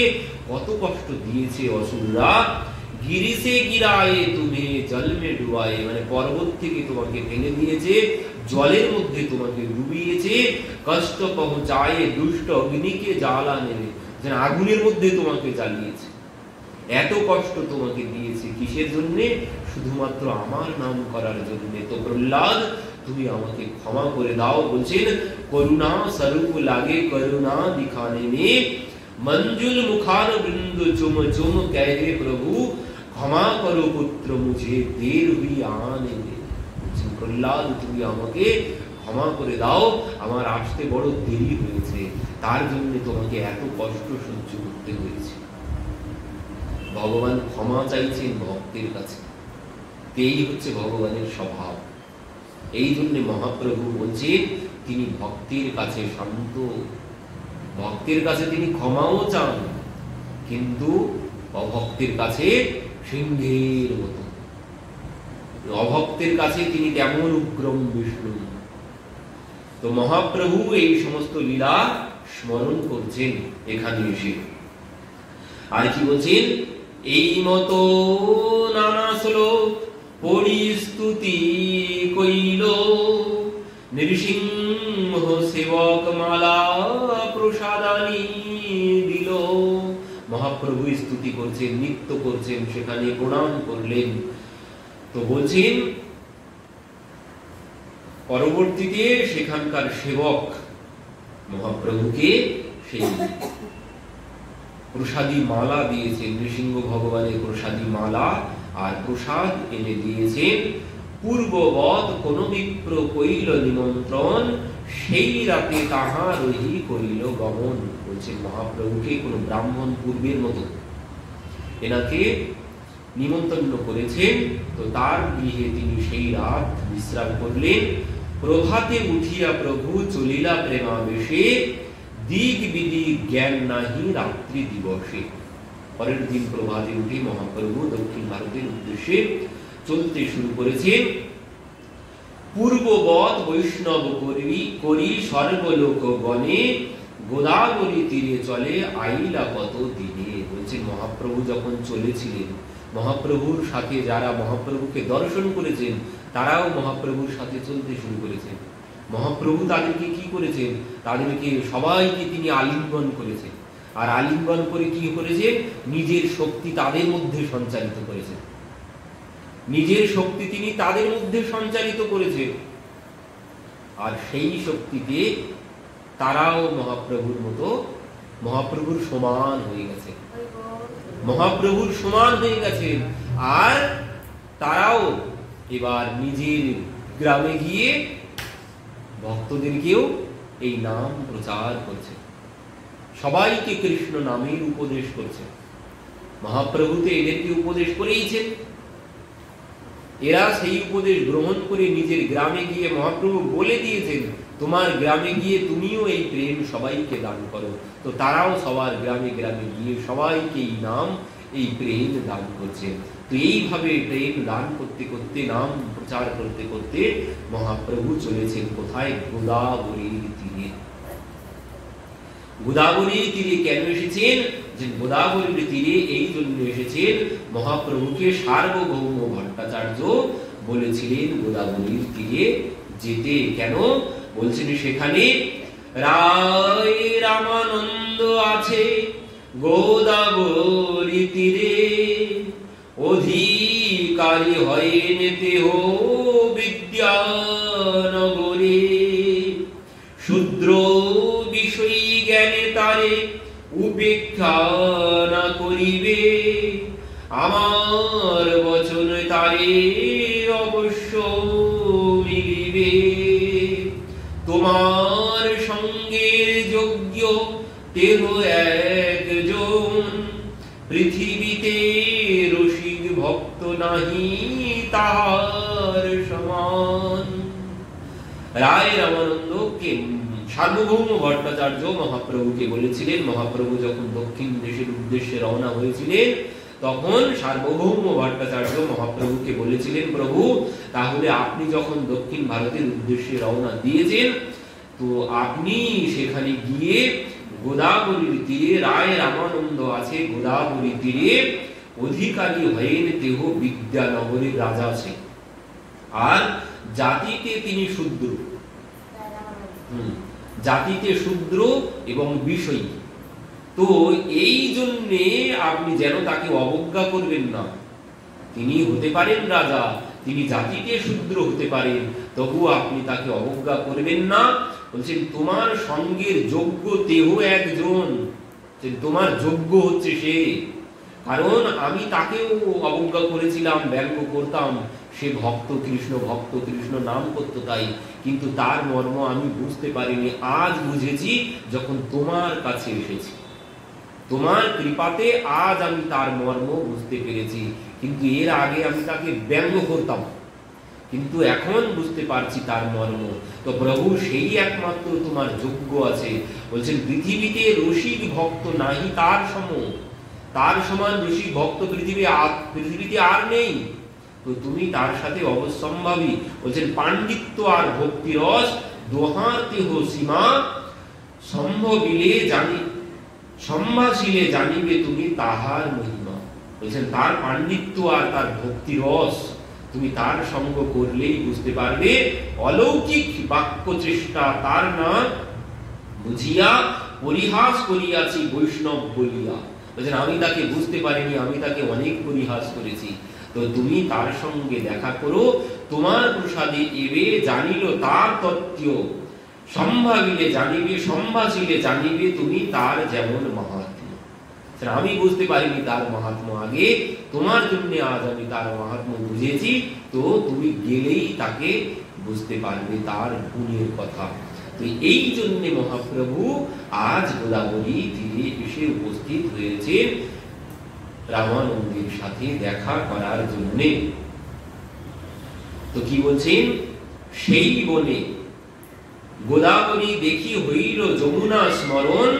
কত কষ্ট দিয়েছে অসুররা। गिरी से गिराए तुम्हें जल में डुबाए, মানে পর্বত থেকে তোমাকে ফেলে দিয়েছে, জলের মধ্যে তোমাকে ডুবিয়েছে। কষ্ট পৌঁছায় দুষ্ট অগ্নিকে জ্বালানে में, যেন আগুনের মধ্যে তোমাকে জ্বালিয়েছে। এত কষ্ট তোমাকে দিয়েছে কিসের জন্য, শুধুমাত্র আমার নাম করার জন্য। তো প্রহ্লাদ তুমি আমাকে ক্ষমা করে দাও। বলছেন করুণা স্বরূপ লাগে করুণা दिखाने में। मंजुल मुखार बिंदु चुम चुम कहे प्रभु, ক্ষমা করো পুত্র মুঝে দের হুই আনে में। প্রহ্লাদ তুমি আমাকে ক্ষমা করে দাও, আমার আসতে বড় দেরি হয়েছে, তার জন্য তোমাকে এত কষ্ট সহ্য করতে হয়েছে। ভগবান ক্ষমা চাইছেন ভক্তের কাছে, এই হচ্ছে ভগবানের স্বভাব। এই জন্য মহাপ্রভু বলছেন তিনি ভক্তের কাছে শান্ত, ভক্তের কাছে তিনি ক্ষমাও চান, কিন্তু অভক্তের কাছে সিংহের মতো। অভক্তের কাছে তিনি কেমন উগ্রম বিষ্ণু। তো মহাপ্রভু এই সমস্ত লীলা স্মরণ করছেন এখানে এসে। আর কি বলছেন, এই মতো নানা শ্লোক পরিস্তুতি কইল, নৃসিংহ সেবক মালা প্রসাদানি দিল। মহাপ্রভু স্তুতি করছেন, নৃত্য করছেন, সেখানে প্রণাম করলেন। তো বলছেন পরবর্তীতে সেখানকার সেবক মহাপ্রভুকে সেই প্রসাদী মালা দিয়েছেন, নৃসিংহ ভগবানের প্রসাদী মালা আর প্রসাদ এনে দিয়েছেন। পূর্ববৎ কোন বিপ্র কইল নিমন্ত্রণ, সেই রাতে তাহারই করিল গমন। বলছেন মহাপ্রভুকে কোন ব্রাহ্মণ পূর্বের মতো এনাকে নিমন্ত্রণ করেছেন, তো তার গৃহে তিনি সেই রাত বিশ্রাম করলেন। প্রভাতে উঠিয়া প্রভু চলিলা প্রেমাবেশে, দিক বিদিক জ্ঞান নাহি রাত্রি দিবসে। পরের দিন প্রভাতে উঠে মহাপ্রভু দক্ষিণ ভারতের উদ্দেশ্যে চলতে শুরু করেছেন। পূর্ববৎ বৈষ্ণব করি সর্বলোক গণে, গোদাবরী তীরে চলে আইলা কত দিনে। বলছেন মহাপ্রভু যখন চলেছিলেন, মহাপ্রভুর সাথে যারা মহাপ্রভুকে দর্শন করেছেন তারাও মহাপ্রভুর সাথে চলতে শুরু করেছেন। মহাপ্রভু তাদেরকে কি করেছেন, তাদেরকে সবাইকে তিনি আলিঙ্গন করেছেন। আর আলিঙ্গন করে কি করেছেন, নিজের শক্তি তাদের মধ্যে সঞ্চারিত করেছেন, নিজের শক্তি তিনি তাদের মধ্যে সঞ্চারিত করেছেন। আর সেই শক্তিতে তারাও মহাপ্রভুর মতো মহাপ্রভুর সমান হয়ে গেছে, মহাপ্রভুর সমান হয়ে গেছে। আর তারাও এবার নিজের গ্রামে গিয়ে ভক্তদেরকেও এই নাম প্রচার করছে, সবাইকে কৃষ্ণ নামের উপদেশ করছে। মহাপ্রভু তো এদেরকে উপদেশ করেইছেন, এরা সেই উপদেশ গ্রহণ করে নিজের গ্রামে গিয়ে মহাপ্রভু বলে দিয়েছেন তোমার গ্রামে গিয়ে তুমিও এই প্রেম সবাইকে দান করো। তো তারাও সবার গ্রামে গ্রামে গিয়ে সবাইকে এই নাম, এই প্রেম দান করছেন। তো এইভাবে প্রেম দান করতে করতে, নাম প্রচার করতে করতে মহাপ্রভু চলেছেন কোথায়? গোদাবরীর তীরে। গোদাবরীর তীরে কেন এসেছেন? যে গোদাবরীর তীরে এই জন্য এসেছেন, মহাপ্রভুকে সার্বভৌম ভট্টাচার্য বলেছিলেন গোদাবরীর তীরে যেতে। কেন বলছেন? সেখানে রায় রামানন্দ আছে গোদাবরী তীরে, অধিকারী হয়েন দেহ বিদ্যানগরে, শূদ্র বিষয়ী জ্ঞানে তারে উপেক্ষা না করিবে, আমার বচন তারে অবশ্য মিলিবে। তোমার সঙ্গের যোগ্য তেহ একজন, পৃথিবীতে রসিক ভক্ত নাহি তাহার সমান। রায় রামানন্দ কে সার্বভৌম ভট্টাচার্য মহাপ্রভুকে বলেছিলেন। মহাপ্রভু যখন দক্ষিণ দেশের উদ্দেশ্যে রওনা হয়েছিলেন তখন সার্বভৌম ভট্টাচার্য মহাপ্রভুকে বলেছিলেন, প্রভু তাহলে আপনি যখন দক্ষিণ ভারতের উদ্দেশ্যে রওনা দিয়েছেন তো আপনি সেখানে গিয়ে গোদাবরীর তীরে, রায় রামানন্দ আছে গোদাবরী তীরে, অধিকারী হয়েন দেহ বিদ্যানগরের রাজা আছে, আর জাতিতে তিনি শূদ্র, জাতিতে শূদ্র এবং বিষয়ী। তো এই জন্যে আপনি যেন তাকে অবজ্ঞা করবেন না। তিনি হতে পারেন রাজা, তিনি জাতিতে শূদ্র হতে পারেন, তবু আপনি তাকে অবজ্ঞা করবেন না। বলছেন তোমার সঙ্গের যোগ্য দেহ একজন, তোমার যোগ্য হচ্ছে সে। কারণ আমি তাকেও অবজ্ঞা করেছিলাম, ব্যঙ্গ করতাম, সে ভক্ত কৃষ্ণ নাম করত তাই, কিন্তু তার মর্ম আমি বুঝতে পারিনি। আজ বুঝেছি যখন তোমার কাছে এসেছি, তোমার কৃপাতে আজ আমি তার মর্ম বুঝতে পেরেছি। কিন্তু এর আগে আমি তাকে ব্যঙ্গ করতাম, কিন্তু এখন বুঝতে পারছি তার মর্ম। তো প্রভু সেই একমাত্র তোমার যোগ্য আছে। বলছেন পৃথিবীতে রসিক ভক্ত নাহি তার সম, তার সমান রসিক ভক্ত পৃথিবীতে আর নেই। তো তুমি তার সাথে অবশ্যম্ভাবী। বলছেন পাণ্ডিত্য আর ভক্তি রস দোহার দেহ সীমা, সম্ভবিলে জানি সম্ভাষিলে জানিবে তুমি তাহার মহিমা। বলছেন তার পাণ্ডিত্য আর তার ভক্তি রস তুমি তার সঙ্গ করলেই বুঝতে পারবে। অলৌকিক বাক্য চেষ্টা তার না বুঝিয়া পরিহাস করিয়াছি বৈষ্ণব বলিয়া। বলছেন আমি তাকে বুঝতে পারিনি, আমি তাকে অনেক পরিহাস করেছি। তো তুমি তার সঙ্গে দেখা করো, তোমার প্রসাদে এবে জানিল তার তত্ত্ব, সম্ভাবিলে জানিবে সম্ভাষিলে জানিবে তুমি তার যেমন মাহাত্ম্য। আমি বুঝতে পারিনি তার মাহাত্ম্য আগে, তোমার জন্য আজ আমি তার মাহাত্ম্য বুঝেছি। তো তুমি গেলেই তাকে বুঝতে পারবে তার গুণের কথা। তো এই জন্য মহাপ্রভু আজ গোদাবরী তীরে এসে উপস্থিত হয়েছেন রামানন্দের সাথে দেখা করার জন্য। তো কি বলছেন? সেই বনে গোদাবরী দেখি হইল যমুনা স্মরণ,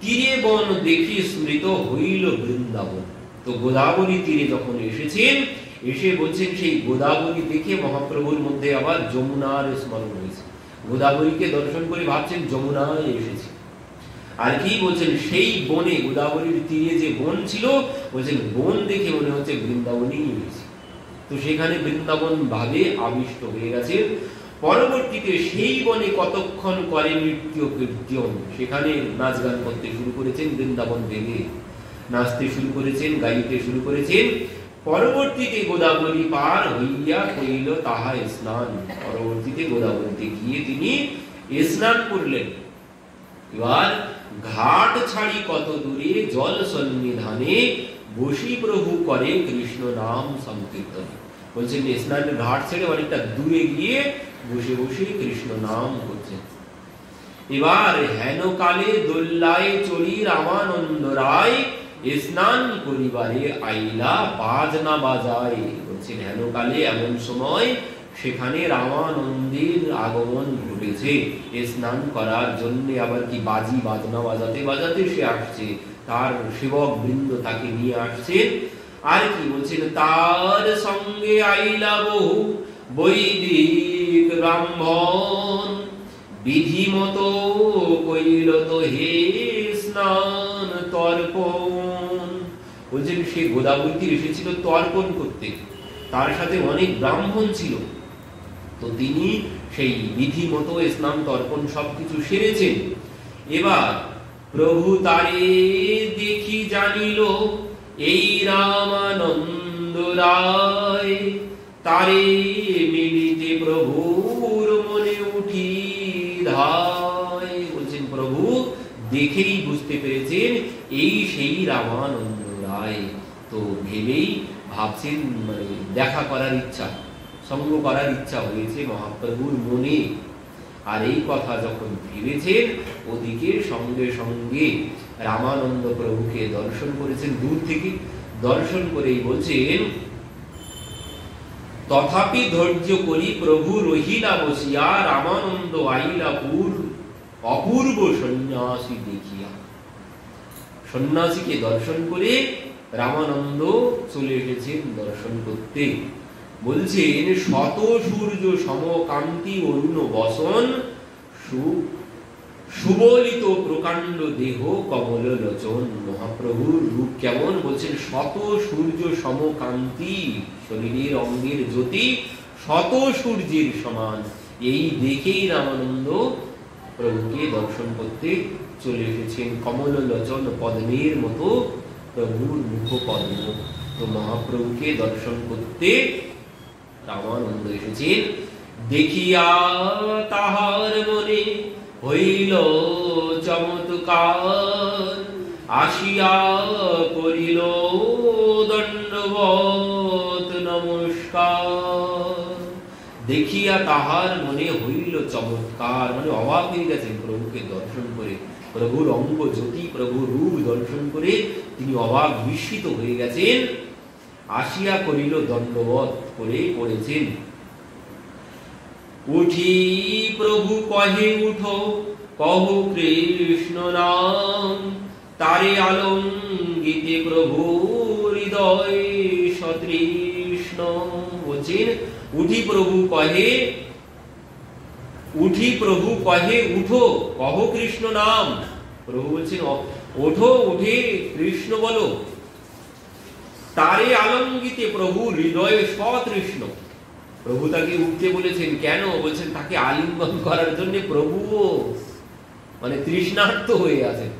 তীরে বন দেখি স্মৃত হইল বৃন্দাবন। তো গোদাবরী তীরে যখন এসেছেন, এসে বলছেন সেই গোদাবরী দেখে মহাপ্রভুর মধ্যে আবার যমুনার স্মরণ হয়েছে। গোদাবরীকে দর্শন করে ভাবছেন যমুনায় এসেছে। আর কি বলছেন? সেই বনে, গোদাবরীর তীরে যে বন ছিল, বলছেন বন দেখে মনে হচ্ছে বৃন্দাবনই হয়েছে। তো সেখানে বৃন্দাবন ভাবে আবিষ্ট হয়ে গেছে। পরবর্তীতে সেই বনে কতক্ষণ করে নৃত্য কীর্তন, সেখানে নাচ গান করতে শুরু করেছেন, বৃন্দাবন ভেঙে নাচতে শুরু করেছেন, গাইতে শুরু করেছেন। পরবর্তীতে গোদাবরী পার হইয়া করিল তাহা স্নান। পরবর্তীতে গোদাবরীতে গিয়ে তিনি স্নান করলেন। এবার ঘাট ছাড়ি কত দূরে জল সন্নিধানে বসি প্রভু করে কৃষ্ণ নাম সংকীর্তন। বলছেন স্নানের ঘাট ছেড়ে অনেকটা দূরে গিয়ে বসে বসে কৃষ্ণ নাম করছেন। এবার হেন কালে দোল্লায় চড়ি রামানন্দ রায় স্নান করিবারে আইলা বাজনা বাজায়। বলছেন হেন কালে এমন সময় সেখানে রামানন্দের আগমন ঘটেছে স্নান করার জন্য। আবার কি বাজি বাজনা বাজাতে বাজাতে সে আসছে, তার সেবক বৃন্দ তাকে নিয়ে আসছে। আর কি বলছেন, তার সঙ্গে আইলা বহু বৈদিক ব্রাহ্মণ বিধি মতো কইল তো হে স্নান তর্পণ। বলছেন সে গোদাবরী এসেছিল তর্পণ করতে, তার সাথে অনেক ব্রাহ্মণ ছিল, তো তিনি সেই বিধি মতো স্নান তর্পণ সবকিছু সেরেছেন। এবার প্রভু তারে দেখি জানিল এই রামানন্দ রায়, তারে মিলিতে প্রভুর মনে উঠি ধায়। বলছেন প্রভু দেখেই বুঝতে পেরেছেন এই সেই রামানন্দ রায়, তো ভেবেই ভাবছেন মানে দেখা করার ইচ্ছা, সঙ্গ করার ইচ্ছা হয়েছে মহাপ্রভুর মনে। আর এই কথা যখন ভেবেছেন ওদিকে সঙ্গে সঙ্গে রামানন্দ প্রভুকে দর্শন করেছেন, দূর থেকে দর্শন করেই বলছেন তথাপি ধৈর্য করি প্রভু রহিলা বসিয়া রামানন্দ আইলা অপূর্ব সন্ন্যাসী দেখিয়া। সন্ন্যাসীকে দর্শন করে রামানন্দ চলে এসেছেন দর্শন করতে। বলছেন শত সূর্য সমকান্তি অরুণ বসন সুবলিত প্রকাণ্ড দেহ কমল লোচন। মহাপ্রভুর রূপ কেমন, বলছেন শত সূর্য সমকান্তি, শরীরের অঙ্গের জ্যোতি শত সূর্যের সমান। এই দেখেই রামানন্দ প্রভুকে দর্শন করতে চলে এসেছেন। কমল লোচন, পদ্মের মতো প্রভুর মুখ পদ্ম। তো মহাপ্রভুকে দর্শন করতে রামানন্দ এসেছেন। দেখিয়া তাহার মনে হইল চমৎকার, আসিয়া করিল দণ্ডবত নমস্কার। দেখিয়া তাহার মনে হইল চমৎকার, মানে অবাক হয়ে গেছেন প্রভুকে দর্শন করে। প্রভুর অঙ্গ জ্যোতি, প্রভুর রূপ দর্শন করে তিনি অবাক বিস্মিত হয়ে গেছেন। আসিয়া করিল দণ্ডবত করে পড়েছেন। উঠি প্রভু কহে উঠো কহ কৃষ্ণ নাম, তারে আলঙ্গিতে প্রভু হৃদয় সতৃষ্ণ। বলছেন উঠি প্রভু কহে উঠো কহ কৃষ্ণ নাম। প্রভু বলছেন ওঠো, উঠে কৃষ্ণ বলো। তারে আলঙ্গিতে প্রভু হৃদয়ে সতৃষ্ণ। প্রভু তাকে উঠতে বলেছেন কেন, বলছেন তাকে আলিঙ্গন করার জন্য প্রভু মানে তৃষ্ণার্ত হয়ে আছেন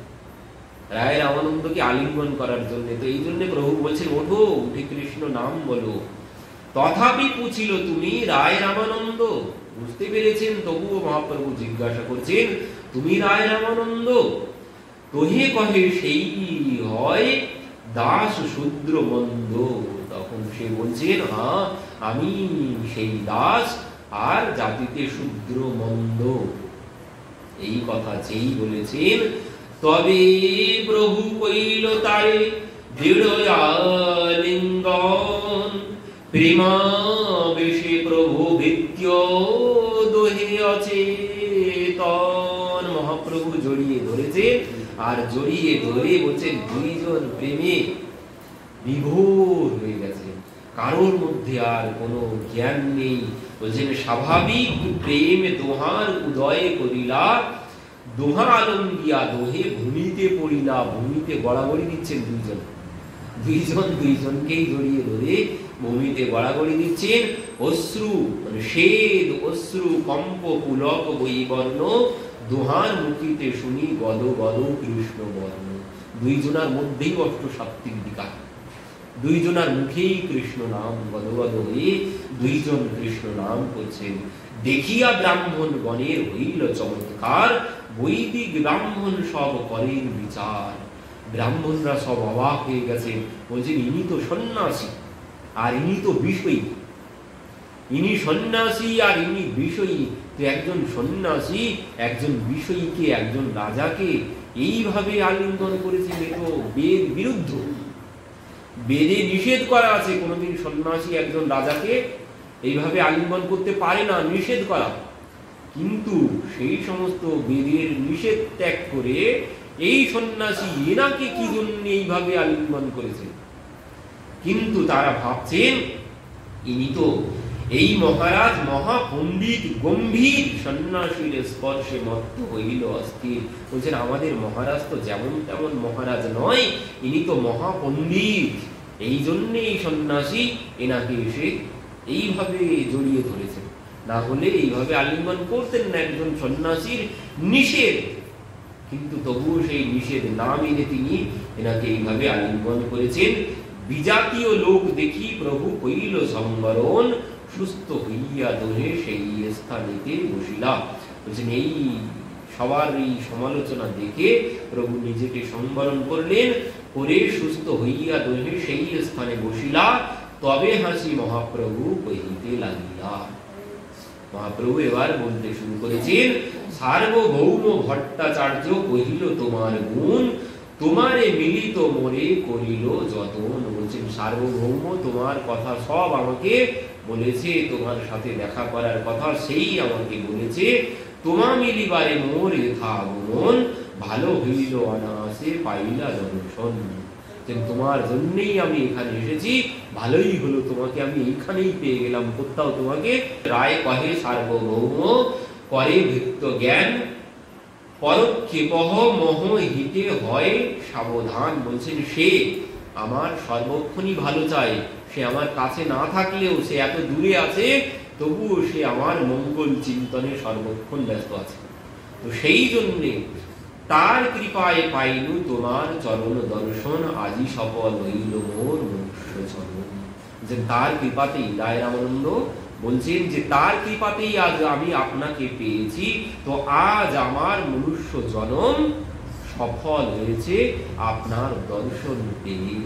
রায় রামানন্দকে আলিঙ্গন করার জন্য। তো এই জন্য প্রভু বলছেন ওঠো, উঠে কৃষ্ণ নাম বলো। তথাপি পুছিল তুমি রায় রামানন্দ। বুঝতে পেরেছেন, তবুও মহাপ্রভু জিজ্ঞাসা করছেন তুমি রায় রামানন্দ। তোহে কহে সেই হয় দাস শূদ্র মন্দ। তখন সে বলছেন হ্যাঁ আমি সেই দাস, আর জাতিতে শূদ্র মন্দ। এই কথা যেই বলেছেন তবে প্রভু কইল তারে দৃঢ় আলিঙ্গন, প্রেমাবেশে প্রভু ভৃত্য দোহে অচেতন। মহাপ্রভু জড়িয়ে ধরেছে, আর জড়িয়ে ধরে বলছেন দুইজন প্রেমে বিভোর হয়ে গেছে, কারোর মধ্যে আর কোনো জ্ঞান নেই। বলছেন স্বাভাবিক প্রেম দোহার উদয় করিলা, দোহা আলঙ্গিয়া দোহে ভূমিতে পড়িলা। ভূমিতে গড়াগড়ি দিচ্ছেন দুইজনকেই জড়িয়ে ধরে ভূমিতে গড়াগড়ি দিচ্ছেন। অশ্রু মানে শ্বেদ অশ্রু কম্প পুলক বৈবর্ণ, দোহার মুখিতে শুনি গদ গদ কৃষ্ণ বর্ণ। দুইজনার মধ্যেই অষ্টসাত্ত্বিক বিকার, দুইজনার মুখেই কৃষ্ণ নাম গদ গদ হয়ে দুইজন কৃষ্ণ নাম করছেন। দেখিয়া ব্রাহ্মণ গণের হইল চমৎকার, বৈদিক ব্রাহ্মণ সব করেন বিচার। ব্রাহ্মণরা সব অবাক হয়ে গেছে, বলছেন ইনি তো সন্ন্যাসী আর ইনি তো বিষয়ী, ইনি সন্ন্যাসী আর ইনি বিষয়ী। তো একজন সন্ন্যাসী একজন বিষয়ীকে, একজন রাজাকে এইভাবে আলিঙ্গন করেছেন, এ তো বেদ বিরুদ্ধ। বেদে নিষেধ করা আছে, কোনোদিন সন্ন্যাসী একজন রাজাকে এইভাবে আলিঙ্গন করতে পারে না, নিষেধ করা। কিন্তু সেই সমস্ত বেদের নিষেধ ত্যাগ করে এই সন্ন্যাসী এনাকে কি জন্য এইভাবে আলিঙ্গন করেছেন। কিন্তু তারা ভাবছেন ইনি তো এই মহারাজ মহাপণ্ডিত, গম্ভীর সন্ন্যাসীর স্পর্শে মত্ত হইল অস্থির। বলছেন আমাদের মহারাজ তো যেমন তেমন মহারাজ নয়, ইনি তো মহাপণ্ডিত, এই জন্যে এই সন্ন্যাসী এনাকে এসে এইভাবে জড়িয়ে ধরেছেন, না হলে এইভাবে আলিঙ্গন করতেন না, একজন সন্ন্যাসীর নিষেধ। কিন্তু তবুও সেই নিষেধ না মেনে তিনি এনাকে এইভাবে আলিঙ্গন করেছেন। বিজাতীয় লোক দেখি প্রভু কইল সম্বরণ, সুস্থ হইয়া দোহে সেই স্থানেতে বসিলা। বলছেন এই সবার এই সমালোচনা দেখে প্রভু নিজেকে সম্বরণ করলেন, করে সুস্থ হইয়া দোহে সেই স্থানে বসিলা। তবে হাসি মহাপ্রভু কহিতে লাগিলা। মহাপ্রভু এবার বলতে শুরু করেছেন, সার্বভৌম ভট্টাচার্য কহিল তোমার গুণ, তোমারে মিলিত মোরে করিল যতন। বলছেন সার্বভৌম তোমার কথা সব আমাকে বলেছে, তোমার সাথে দেখা করার কথা সেই আমাকে বলেছে। তোমা মিলিবারে মোর যথা আগমন, ভালো হইল অনায়াসে পাইলা দর্শন। তোমার জন্যই আমি এখানে এসেছি, ভালোই হলো, তোমাকে আমি এইখানেই পেয়ে গেলাম, কোথাও তোমাকে। রায় কহে সার্বভৌম করে ভৃত্য জ্ঞান, পরক্ষেপহ মোহ হিতে হয় সাবধান। বলছেন সে আমার সর্বক্ষণই ভালো চায়, সে আমার কাছে না থাকলেও, সে এত দূরে আছে তবুও সে আমার মঙ্গল চিন্তনে সর্বক্ষণ ব্যস্ত আছে। তো সেই জন্যে তার কৃপায় পাইনু তোমার চরণ দর্শন, আজি সফল হইল মোর মনুষ্য জন্ম। যে তার কৃপাতেই, রায় রামানন্দ বলছেন যে তার কৃপাতেই আজ আমি আপনাকে পেয়েছি, তো আজ আমার মনুষ্য জন্ম সফল হয়েছে আপনার দর্শন পেয়ে।